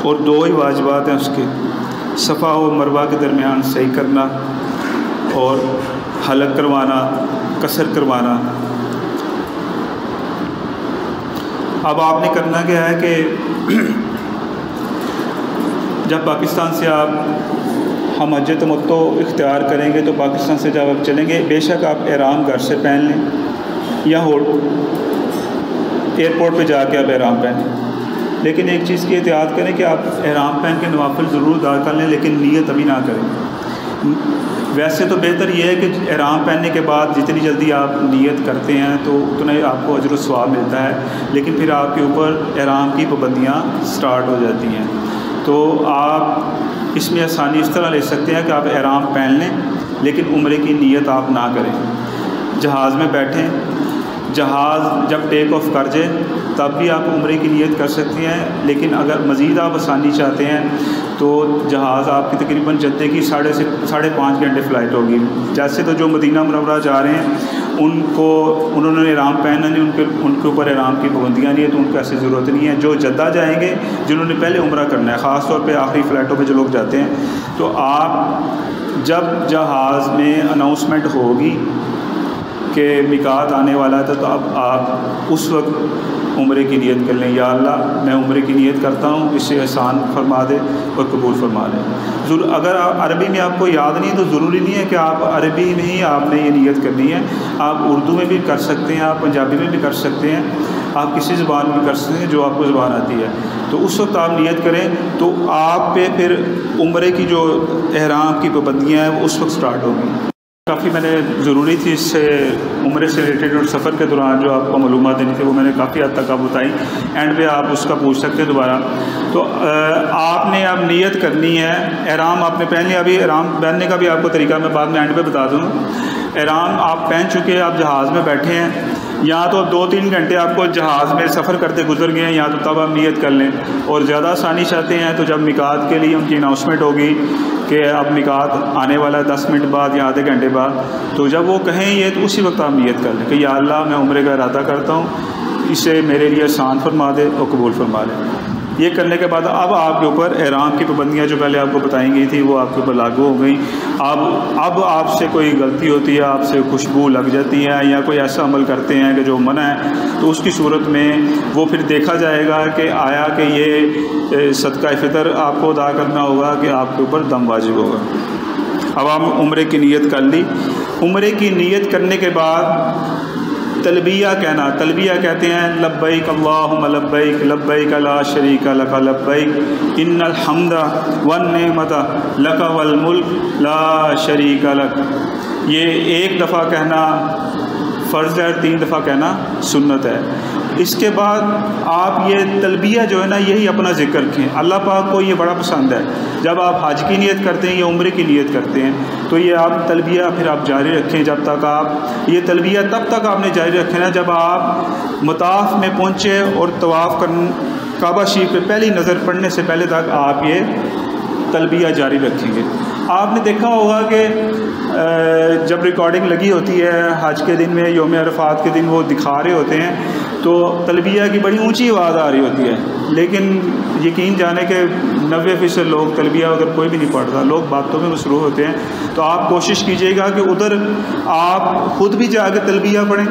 اور 2 ہی واجبات ہیں اس کے. صفا و مروہ کے درمیان صحیح کرنا اور حلق کروانا، قصر کروانا۔ اب آپ نے کرنا کیا ہے کہ جب پاکستان سے آپ ہم حج تمتع اختیار کریں گے تو پاکستان سے جب آپ چلیں گے، بے شک آپ احرام گھر سے پہن لیں یا ایئرپورٹ پہ جا کے آپ احرام پہنیں، لیکن ایک چیز کی احتیاط کریں کہ آپ احرام پہن کے نوافل ضرور ادا کر لیں، لیکن نیت ابھی نہ کریں۔ ویسے تو بہتر یہ ہے کہ احرام پہننے کے بعد جتنی جلدی آپ نیت کرتے ہیں تو اتنا ہی آپ کو اجر و ثواب ملتا ہے، لیکن پھر آپ کے اوپر احرام کی پابندیاں سٹارٹ ہو جاتی ہیں۔ تو آپ اس میں آسانی اس طرح لے سکتے ہیں کہ آپ احرام پہن لیں لیکن عمرے کی نیت آپ نہ کریں۔ جہاز میں بیٹھیں، جہاز جب ٹیک آف کر جائے تب بھی آپ عمرے کی نیت کر سکتے ہیں، لیکن اگر مزید آپ آسانی چاہتے ہیں تو جہاز آپ کی تقریباً جدے کی 5.5 گھنٹے فلائٹ ہوگی۔ جیسے تو جو مدینہ منورہ جا رہے ہیں انہوں نے احرام پہننا نہیں، ان کے اوپر احرام کی پابندیاں نہیں ہے، تو ان کو ایسی ضرورت نہیں ہے۔ جو جدہ جائیں گے، جنہوں نے پہلے عمرہ کرنا ہے، خاص طور پہ آخری فلائٹوں پہ جو لوگ جاتے ہیں، تو آپ جب جہاز میں اناؤنسمنٹ ہوگی کہ میقات آنے والا ہے تو اب آپ اس وقت عمرے کی نیت کر لیں، یا اللہ میں عمرے کی نیت کرتا ہوں، اسے احسان فرما دے اور قبول فرما لیں۔ اگر عربی میں آپ کو یاد نہیں تو ضروری نہیں ہے کہ آپ عربی میں ہی آپ نے یہ نیت کرنی ہے، آپ اردو میں بھی کر سکتے ہیں، آپ پنجابی میں بھی کر سکتے ہیں، آپ کسی زبان میں کر سکتے ہیں جو آپ کو زبان آتی ہے۔ تو اس وقت آپ نیت کریں تو آپ پہ پھر عمرے کی جو احرام کی پابندیاں ہیں وہ اس وقت سٹارٹ ہوگی۔ کافی میں نے ضروری تھی اس سے عمرے سے ریلیٹڈ اور سفر کے دوران جو آپ کو معلومات دینی تھی وہ میں نے کافی حد تک آپ بتائی، اینڈ پہ آپ اس کا پوچھ سکتے ہیں دوبارہ۔ تو آپ نے اب نیت کرنی ہے، احرام آپ نے پہن لیا، ابھی احرام پہننے کا بھی آپ کو طریقہ میں بعد میں اینڈ پہ بتا دوں۔ احرام آپ پہن چکے، آپ جہاز میں بیٹھے ہیں، یا تو 2-3 گھنٹے آپ کو جہاز میں سفر کرتے گزر گئے ہیں، یا تو تب آپ نیت کر لیں، اور زیادہ آسانی چاہتے ہیں تو جب میقات کے لیے ان کی اناؤنسمنٹ ہوگی کہ اب میقات آنے والا ہے 10 منٹ بعد یا آدھے گھنٹے بعد، تو جب وہ کہیں یہ تو اسی وقت آپ نیت کر لیں کہ یا اللہ میں عمرے کا ارادہ کرتا ہوں، اسے میرے لیے آسان فرما دے اور قبول فرما لے۔ یہ کرنے کے بعد اب آپ کے اوپر احرام کی پابندیاں جو پہلے آپ کو بتائی گئی تھی وہ آپ کے اوپر لاگو ہو گئیں۔ اب آپ سے کوئی غلطی ہوتی ہے، آپ سے خوشبو لگ جاتی ہے یا کوئی ایسا عمل کرتے ہیں کہ جو منع ہے، تو اس کی صورت میں وہ پھر دیکھا جائے گا کہ آیا کہ یہ صدقہ فطر آپ کو ادا کرنا ہوگا کہ آپ کے اوپر دم واجب ہوگا۔ اب آپ عمرے کی نیت کر لی، عمرے کی نیت کرنے کے بعد تلبیہ کہنا، تلبیہ کہتے ہیں لبیک اللہم لبیک لبیک لا شریک لک لبیک ان الحمد والنعمت لک والملک لا شریک لک۔ یہ ایک دفعہ کہنا فرض ہے، 3 دفعہ کہنا سنت ہے۔ اس کے بعد آپ یہ تلبیہ جو ہے نا یہی اپنا ذکر رکھیں، اللہ پاک کو یہ بڑا پسند ہے۔ جب آپ حج کی نیت کرتے ہیں یا عمرے کی نیت کرتے ہیں تو یہ آپ تلبیہ پھر آپ جاری رکھیں، جب تک آپ یہ تلبیہ تب تک آپ نے جاری رکھنا جب آپ مطاف میں پہنچے اور طواف کعبہ شریف پہ پہلی نظر پڑنے سے پہلے تک آپ یہ تلبیہ جاری رکھیں گے۔ آپ نے دیکھا ہوگا کہ جب ریکارڈنگ لگی ہوتی ہے حج کے دن میں، یوم عرفات کے دن وہ دکھا رہے ہوتے ہیں تو تلبیہ کی بڑی اونچی آواز آ رہی ہوتی ہے، لیکن یقین جانے کہ 90% لوگ تلبیہ اگر کوئی بھی نہیں پڑھتا، لوگ باتوں میں مصروف ہوتے ہیں۔ تو آپ کوشش کیجیے گا کہ ادھر آپ خود بھی جا کے تلبیہ پڑھیں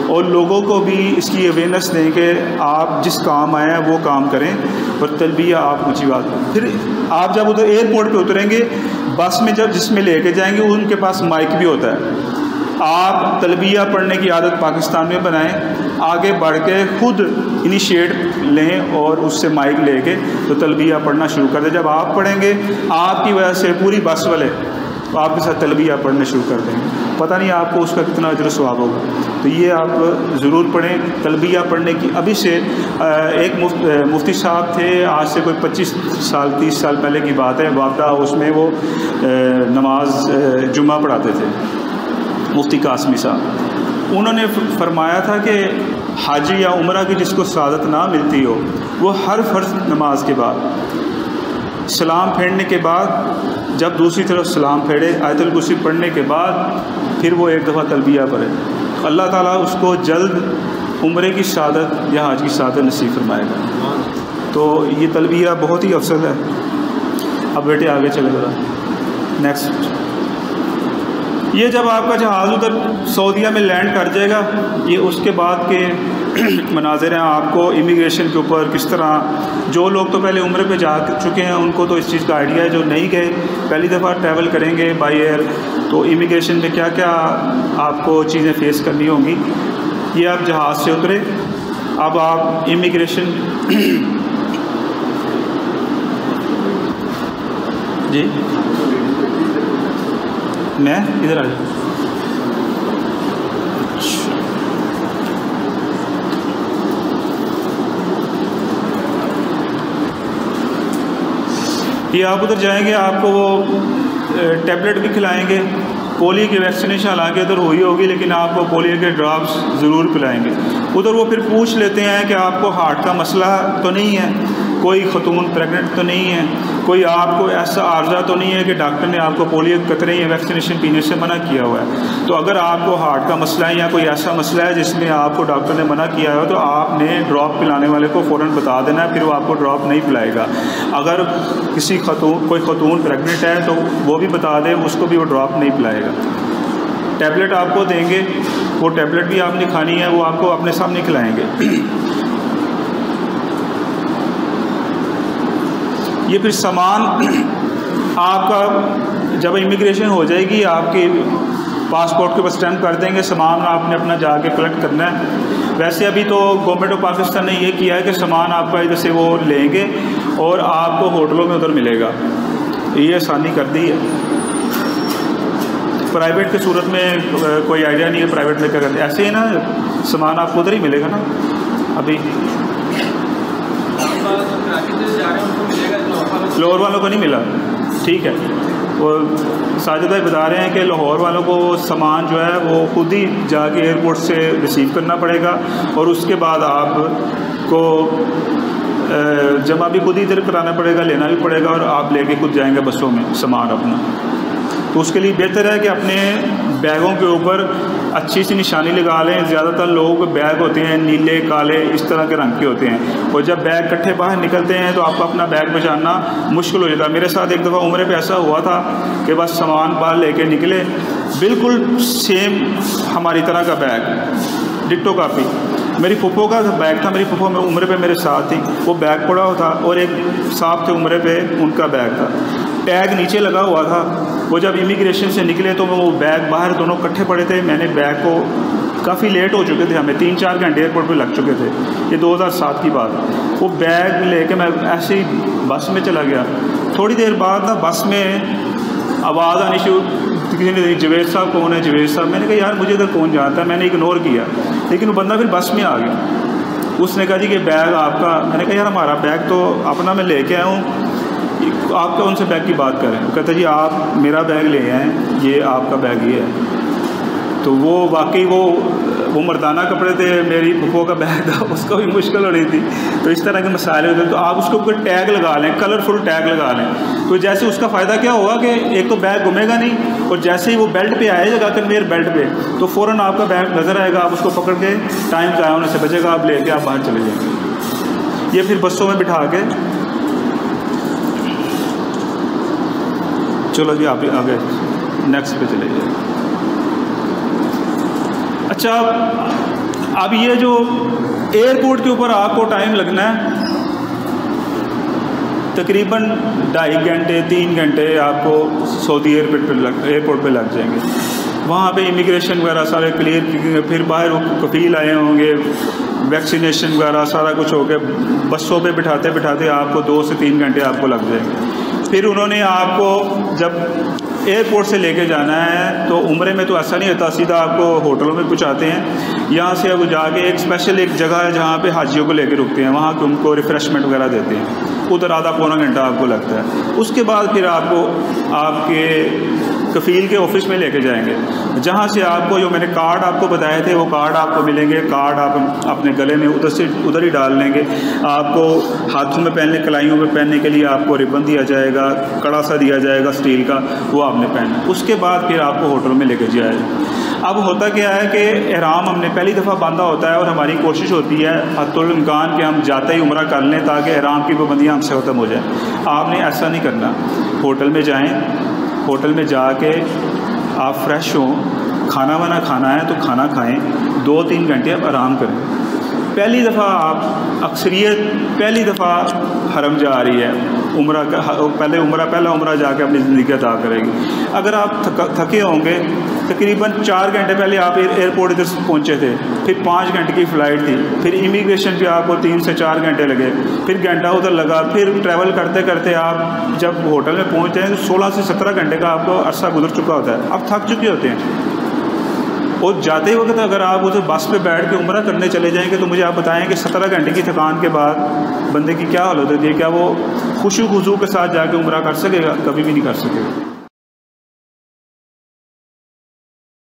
اور لوگوں کو بھی اس کی اویئرنیس دیں کہ آپ جس کام آئے ہیں وہ کام کریں، اور تلبیہ آپ اونچی بات کریں۔ پھر آپ جب ادھر ایئرپورٹ پہ اتریں گے، بس میں جس میں لے کے جائیں گے ان کے پاس مائک بھی ہوتا ہے، آپ تلبیہ پڑھنے کی عادت پاکستان میں بنائیں، آگے بڑھ کے خود انیشیٹ لیں اور اس سے مائک لے کے تو تلبیہ پڑھنا شروع کر دیں۔ جب آپ پڑھیں گے آپ کی وجہ سے پوری بس والے آپ کے ساتھ تلبیہ پڑھنا شروع کر دیں گے، پتہ نہیں آپ کو اس کا کتنا اجر و ثواب ہوگا۔ تو یہ آپ ضرور پڑھیں تلبیہ پڑھنے کی۔ ابھی سے ایک مفتی صاحب تھے، آج سے کوئی 25 سال 30 سال پہلے کی بات ہے، وابدہ اس میں وہ نماز جمعہ پڑھاتے تھے، مفتی قاسمی صاحب۔ انہوں نے فرمایا تھا کہ حج یا عمرہ کی جس کو سعادت نہ ملتی ہو وہ ہر فرض نماز کے بعد سلام پھیرنے کے بعد جب دوسری طرف سلام پھیرے، آیت الکرسی پڑھنے کے بعد پھر وہ ایک دفعہ تلبیہ پڑھے، اللہ تعالیٰ اس کو جلد عمرے کی سعادت یا حج کی سعادت نصیب فرمائے گا۔ تو یہ تلبیہ بہت ہی افضل ہے۔ اب بیٹے آگے چلے ذرا نیکسٹ. یہ جب آپ کا جہاز ادھر سعودیہ میں لینڈ کر جائے گا، یہ اس کے بعد کے مناظر ہیں. آپ کو امیگریشن کے اوپر کس طرح، جو لوگ تو پہلے عمرے پہ جا چکے ہیں ان کو تو اس چیز کا آئیڈیا ہے، جو نہیں گئے پہلی دفعہ ٹریول کریں گے بائی ایئر تو امیگریشن میں کیا کیا آپ کو چیزیں فیس کرنی ہوں گی. یہ آپ جہاز سے اترے، اب آپ امیگریشن جی میں ادھر آ جاؤں. یہ آپ ادھر جائیں گے، آپ کو وہ ٹیبلٹ بھی کھلائیں گے. پولیو کی ویکسینیشن حالانکہ ادھر ہوئی ہوگی لیکن آپ کو پولیو کے ڈراپس ضرور پلائیں گے. ادھر وہ پھر پوچھ لیتے ہیں کہ آپ کو ہارٹ کا مسئلہ تو نہیں ہے، کوئی خاتون پریگننٹ تو نہیں ہے، کوئی آپ کو ایسا عارضہ تو نہیں ہے کہ ڈاکٹر نے آپ کو پولیو قطرے یا ویکسینیشن پینے سے منع کیا ہوا ہے. تو اگر آپ کو ہارٹ کا مسئلہ ہے یا کوئی ایسا مسئلہ ہے جس میں آپ کو ڈاکٹر نے منع کیا ہوا تو آپ نے ڈراپ پلانے والے کو فوراً بتا دینا ہے، پھر وہ آپ کو ڈراپ نہیں پلائے گا. اگر کوئی خاتون پریگننٹ ہے تو وہ بھی بتا دے، اس کو بھی وہ ڈراپ نہیں پلائے گا. ٹیبلٹ آپ کو دیں گے، وہ ٹیبلٹ بھی آپ نے کھانی ہے، وہ آپ کو اپنے سامنے کھلائیں گے. یہ پھر سامان آپ کا جب امیگریشن ہو جائے گی آپ کی پاسپورٹ کے اوپر اسٹیمپ کر دیں گے، سامان آپ نے اپنا جا کے کلیکٹ کرنا ہے. ویسے ابھی تو گورنمنٹ آف پاکستان نے یہ کیا ہے کہ سامان آپ کا ادھر سے وہ لیں گے اور آپ کو ہوٹلوں میں ادھر ملے گا. یہ آسانی کر دی ہے. پرائیویٹ کی صورت میں کوئی آئیڈیا نہیں ہے پرائیویٹ میں کیا کرتے، ایسے ہی نا سامان آپ کو ادھر ہی ملے گا نا. ابھی لاہور والوں کو نہیں ملا، ٹھیک ہے. وہ ساجد بھائی بتا رہے ہیں کہ لاہور والوں کو سامان جو ہے وہ خود ہی جا کے ایئرپورٹ سے ریسیو کرنا پڑے گا اور اس کے بعد آپ کو جمع بھی خود ہی ادھر کرانا پڑے گا، لینا بھی پڑے گا اور آپ لے کے خود جائیں گے بسوں میں سامان اپنا. تو اس کے لیے بہتر ہے کہ اپنے بیگوں کے اوپر اچھی سی نشانی لگا لیں. زیادہ تر لوگوں کے بیگ ہوتے ہیں نیلے کالے اس طرح کے رنگ کے ہوتے ہیں اور جب بیگ کٹھے باہر نکلتے ہیں تو آپ کو اپنا بیگ پہچاننا مشکل ہو جاتا ہے. میرے ساتھ ایک دفعہ عمرے پہ ایسا ہوا تھا کہ بس سامان باہر لے کے نکلے، بالکل سیم ہماری طرح کا بیگ، ڈٹو کاپی. میری پھپھو کا بیگ تھا، میری پھپھو میں عمرے پہ میرے ساتھ تھی، وہ بیگ پڑا ہوا تھا اور ایک صاحب تھے عمرے پہ ان کا بیگ تھا، ٹیگ نیچے لگا ہوا تھا. وہ جب امیگریشن سے نکلے تو وہ بیگ باہر دونوں کٹھے پڑے تھے. میں نے بیگ کو کافی لیٹ ہو چکے تھے، ہمیں 3-4 گھنٹے ایئرپورٹ پہ لگ چکے تھے، یہ 2007 کی بات. وہ بیگ لے کے میں ایسے ہی بس میں چلا گیا. تھوڑی دیر بعد نا بس میں آواز آنی شروع، کسی نے جوید صاحب کون ہے، جوید صاحب. میں نے کہا یار مجھے ادھر کون جانتا ہے، میں نے اگنور کیا لیکن وہ بندہ پھر بس میں آ گیا. اس نے کہا جی کہ بیگ آپ کا. میں نے کہا یار ہمارا بیگ تو اپنا میں لے کے آیا ہوں، آپ کا ان سے بیگ کی بات کریں. وہ کہتا جی آپ میرا بیگ لے آئیں، یہ آپ کا بیگ یہ ہے. تو وہ واقعی وہ مردانہ کپڑے تھے، میری پھپھو کا بیگ تھا، اس کو بھی مشکل ہو رہی تھی. تو اس طرح کے مسائل ہوتے ہیں. تو آپ اس کے اوپر ٹیگ لگا لیں، کلرفل ٹیگ لگا لیں. تو جیسے اس کا فائدہ کیا ہوگا کہ ایک تو بیگ گمے گا نہیں اور جیسے ہی وہ بیلٹ پہ آئے گا کنویئر بیلٹ پہ تو فوراً آپ کا بیگ نظر آئے گا، آپ اس کو پکڑ کے ٹائم ضائع ہونے سے بچے گا، آپ لے کے آپ باہر چلے جائیں گے. یہ پھر بسوں میں بٹھا کے چلو جی آپ آگے نیکسٹ پہ چلے جائیں. اچھا اب یہ جو ایئرپورٹ کے اوپر آپ کو ٹائم لگنا ہے تقریباً 2.5 گھنٹے 3 گھنٹے آپ کو سعودی ایئرپورٹ پہ لگ جائیں گے. وہاں پہ امیگریشن وغیرہ سارے کلیئر، پھر باہر وہ کفیل آئے ہوں گے، ویکسینیشن وغیرہ سارا کچھ ہو گیا. بسوں پہ بٹھاتے بٹھاتے آپ کو 2 سے 3 گھنٹے آپ کو لگ جائیں گے. پھر انہوں نے آپ کو جب ایئرپورٹ سے لے کے جانا ہے تو عمرے میں تو ایسا نہیں ہوتا، سیدھا آپ کو ہوٹلوں میں پہنچاتے ہیں. یہاں سے اب جا کے ایک اسپیشل ایک جگہ ہے جہاں پہ حاجیوں کو لے کے رکتے ہیں، وہاں ان کو ریفریشمنٹ وغیرہ دیتے ہیں، ادھر آدھا پونا گھنٹہ آپ کو لگتا ہے. اس کے بعد پھر آپ کو آپ کے کفیل کے آفس میں لے کے جائیں گے، جہاں سے آپ کو جو میں نے کارڈ آپ کو بتائے تھے وہ کارڈ آپ کو ملیں گے، کارڈ آپ اپنے گلے میں ادھر ہی ڈال لیں گے، آپ کو ہاتھوں میں پہننے، کلائیوں میں پہننے کے لیے آپ کو ربن دیا جائے گا، کڑا سا دیا جائے گا اسٹیل کا، وہ آپ نے پہننا، اس کے بعد پھر آپ کو ہوٹل میں لے کے جائے گا۔ اب ہوتا کیا ہے کہ احرام ہم نے پہلی دفعہ باندھا ہوتا ہے اور ہماری کوشش ہوتی ہے حتی الامکان کہ ہم جاتے ہی عمرہ کر لیں تاکہ احرام کی پابندیاں ہم سے ختم ہو جائیں۔ آپ نے ایسا نہیں کرنا، ہوٹل میں جائیں، ہوٹل میں جا کے آپ فریش ہوں، کھانا وانا کھانا ہے تو کھانا کھائیں، 2-3 گھنٹے آپ آرام کریں۔ پہلی دفعہ آپ اکثریت پہلی دفعہ حرم جا رہی ہے، عمرہ کا پہلا عمرہ جا کے اپنی زندگی ادا کرے گی۔ اگر آپ تھکے ہوں گے، تقریباً 4 گھنٹے پہلے آپ ایئرپورٹ ادھر پہنچے تھے، پھر 5 گھنٹے کی فلائٹ تھی، پھر امیگریشن پہ آپ کو 3 سے 4 گھنٹے لگے، پھر گھنٹہ ادھر لگا، پھر ٹریول کرتے کرتے آپ جب ہوٹل میں پہنچ جائیں تو 16 سے 17 گھنٹے کا آپ کو عرصہ گزر چکا ہوتا ہے، آپ تھک چکے ہوتے ہیں۔ اور جاتے وقت اگر آپ ادھر بس پہ بیٹھ کے عمرہ کرنے چلے جائیں گے تو مجھے آپ بتائیں کہ 17 گھنٹے کی تھکان کے بعد بندے کی کیا حالت ہوتی ہے، کیا وہ خوشی خضوع کے ساتھ جا کے عمرہ کر سکے گا؟ کبھی بھی نہیں کر سکے گا۔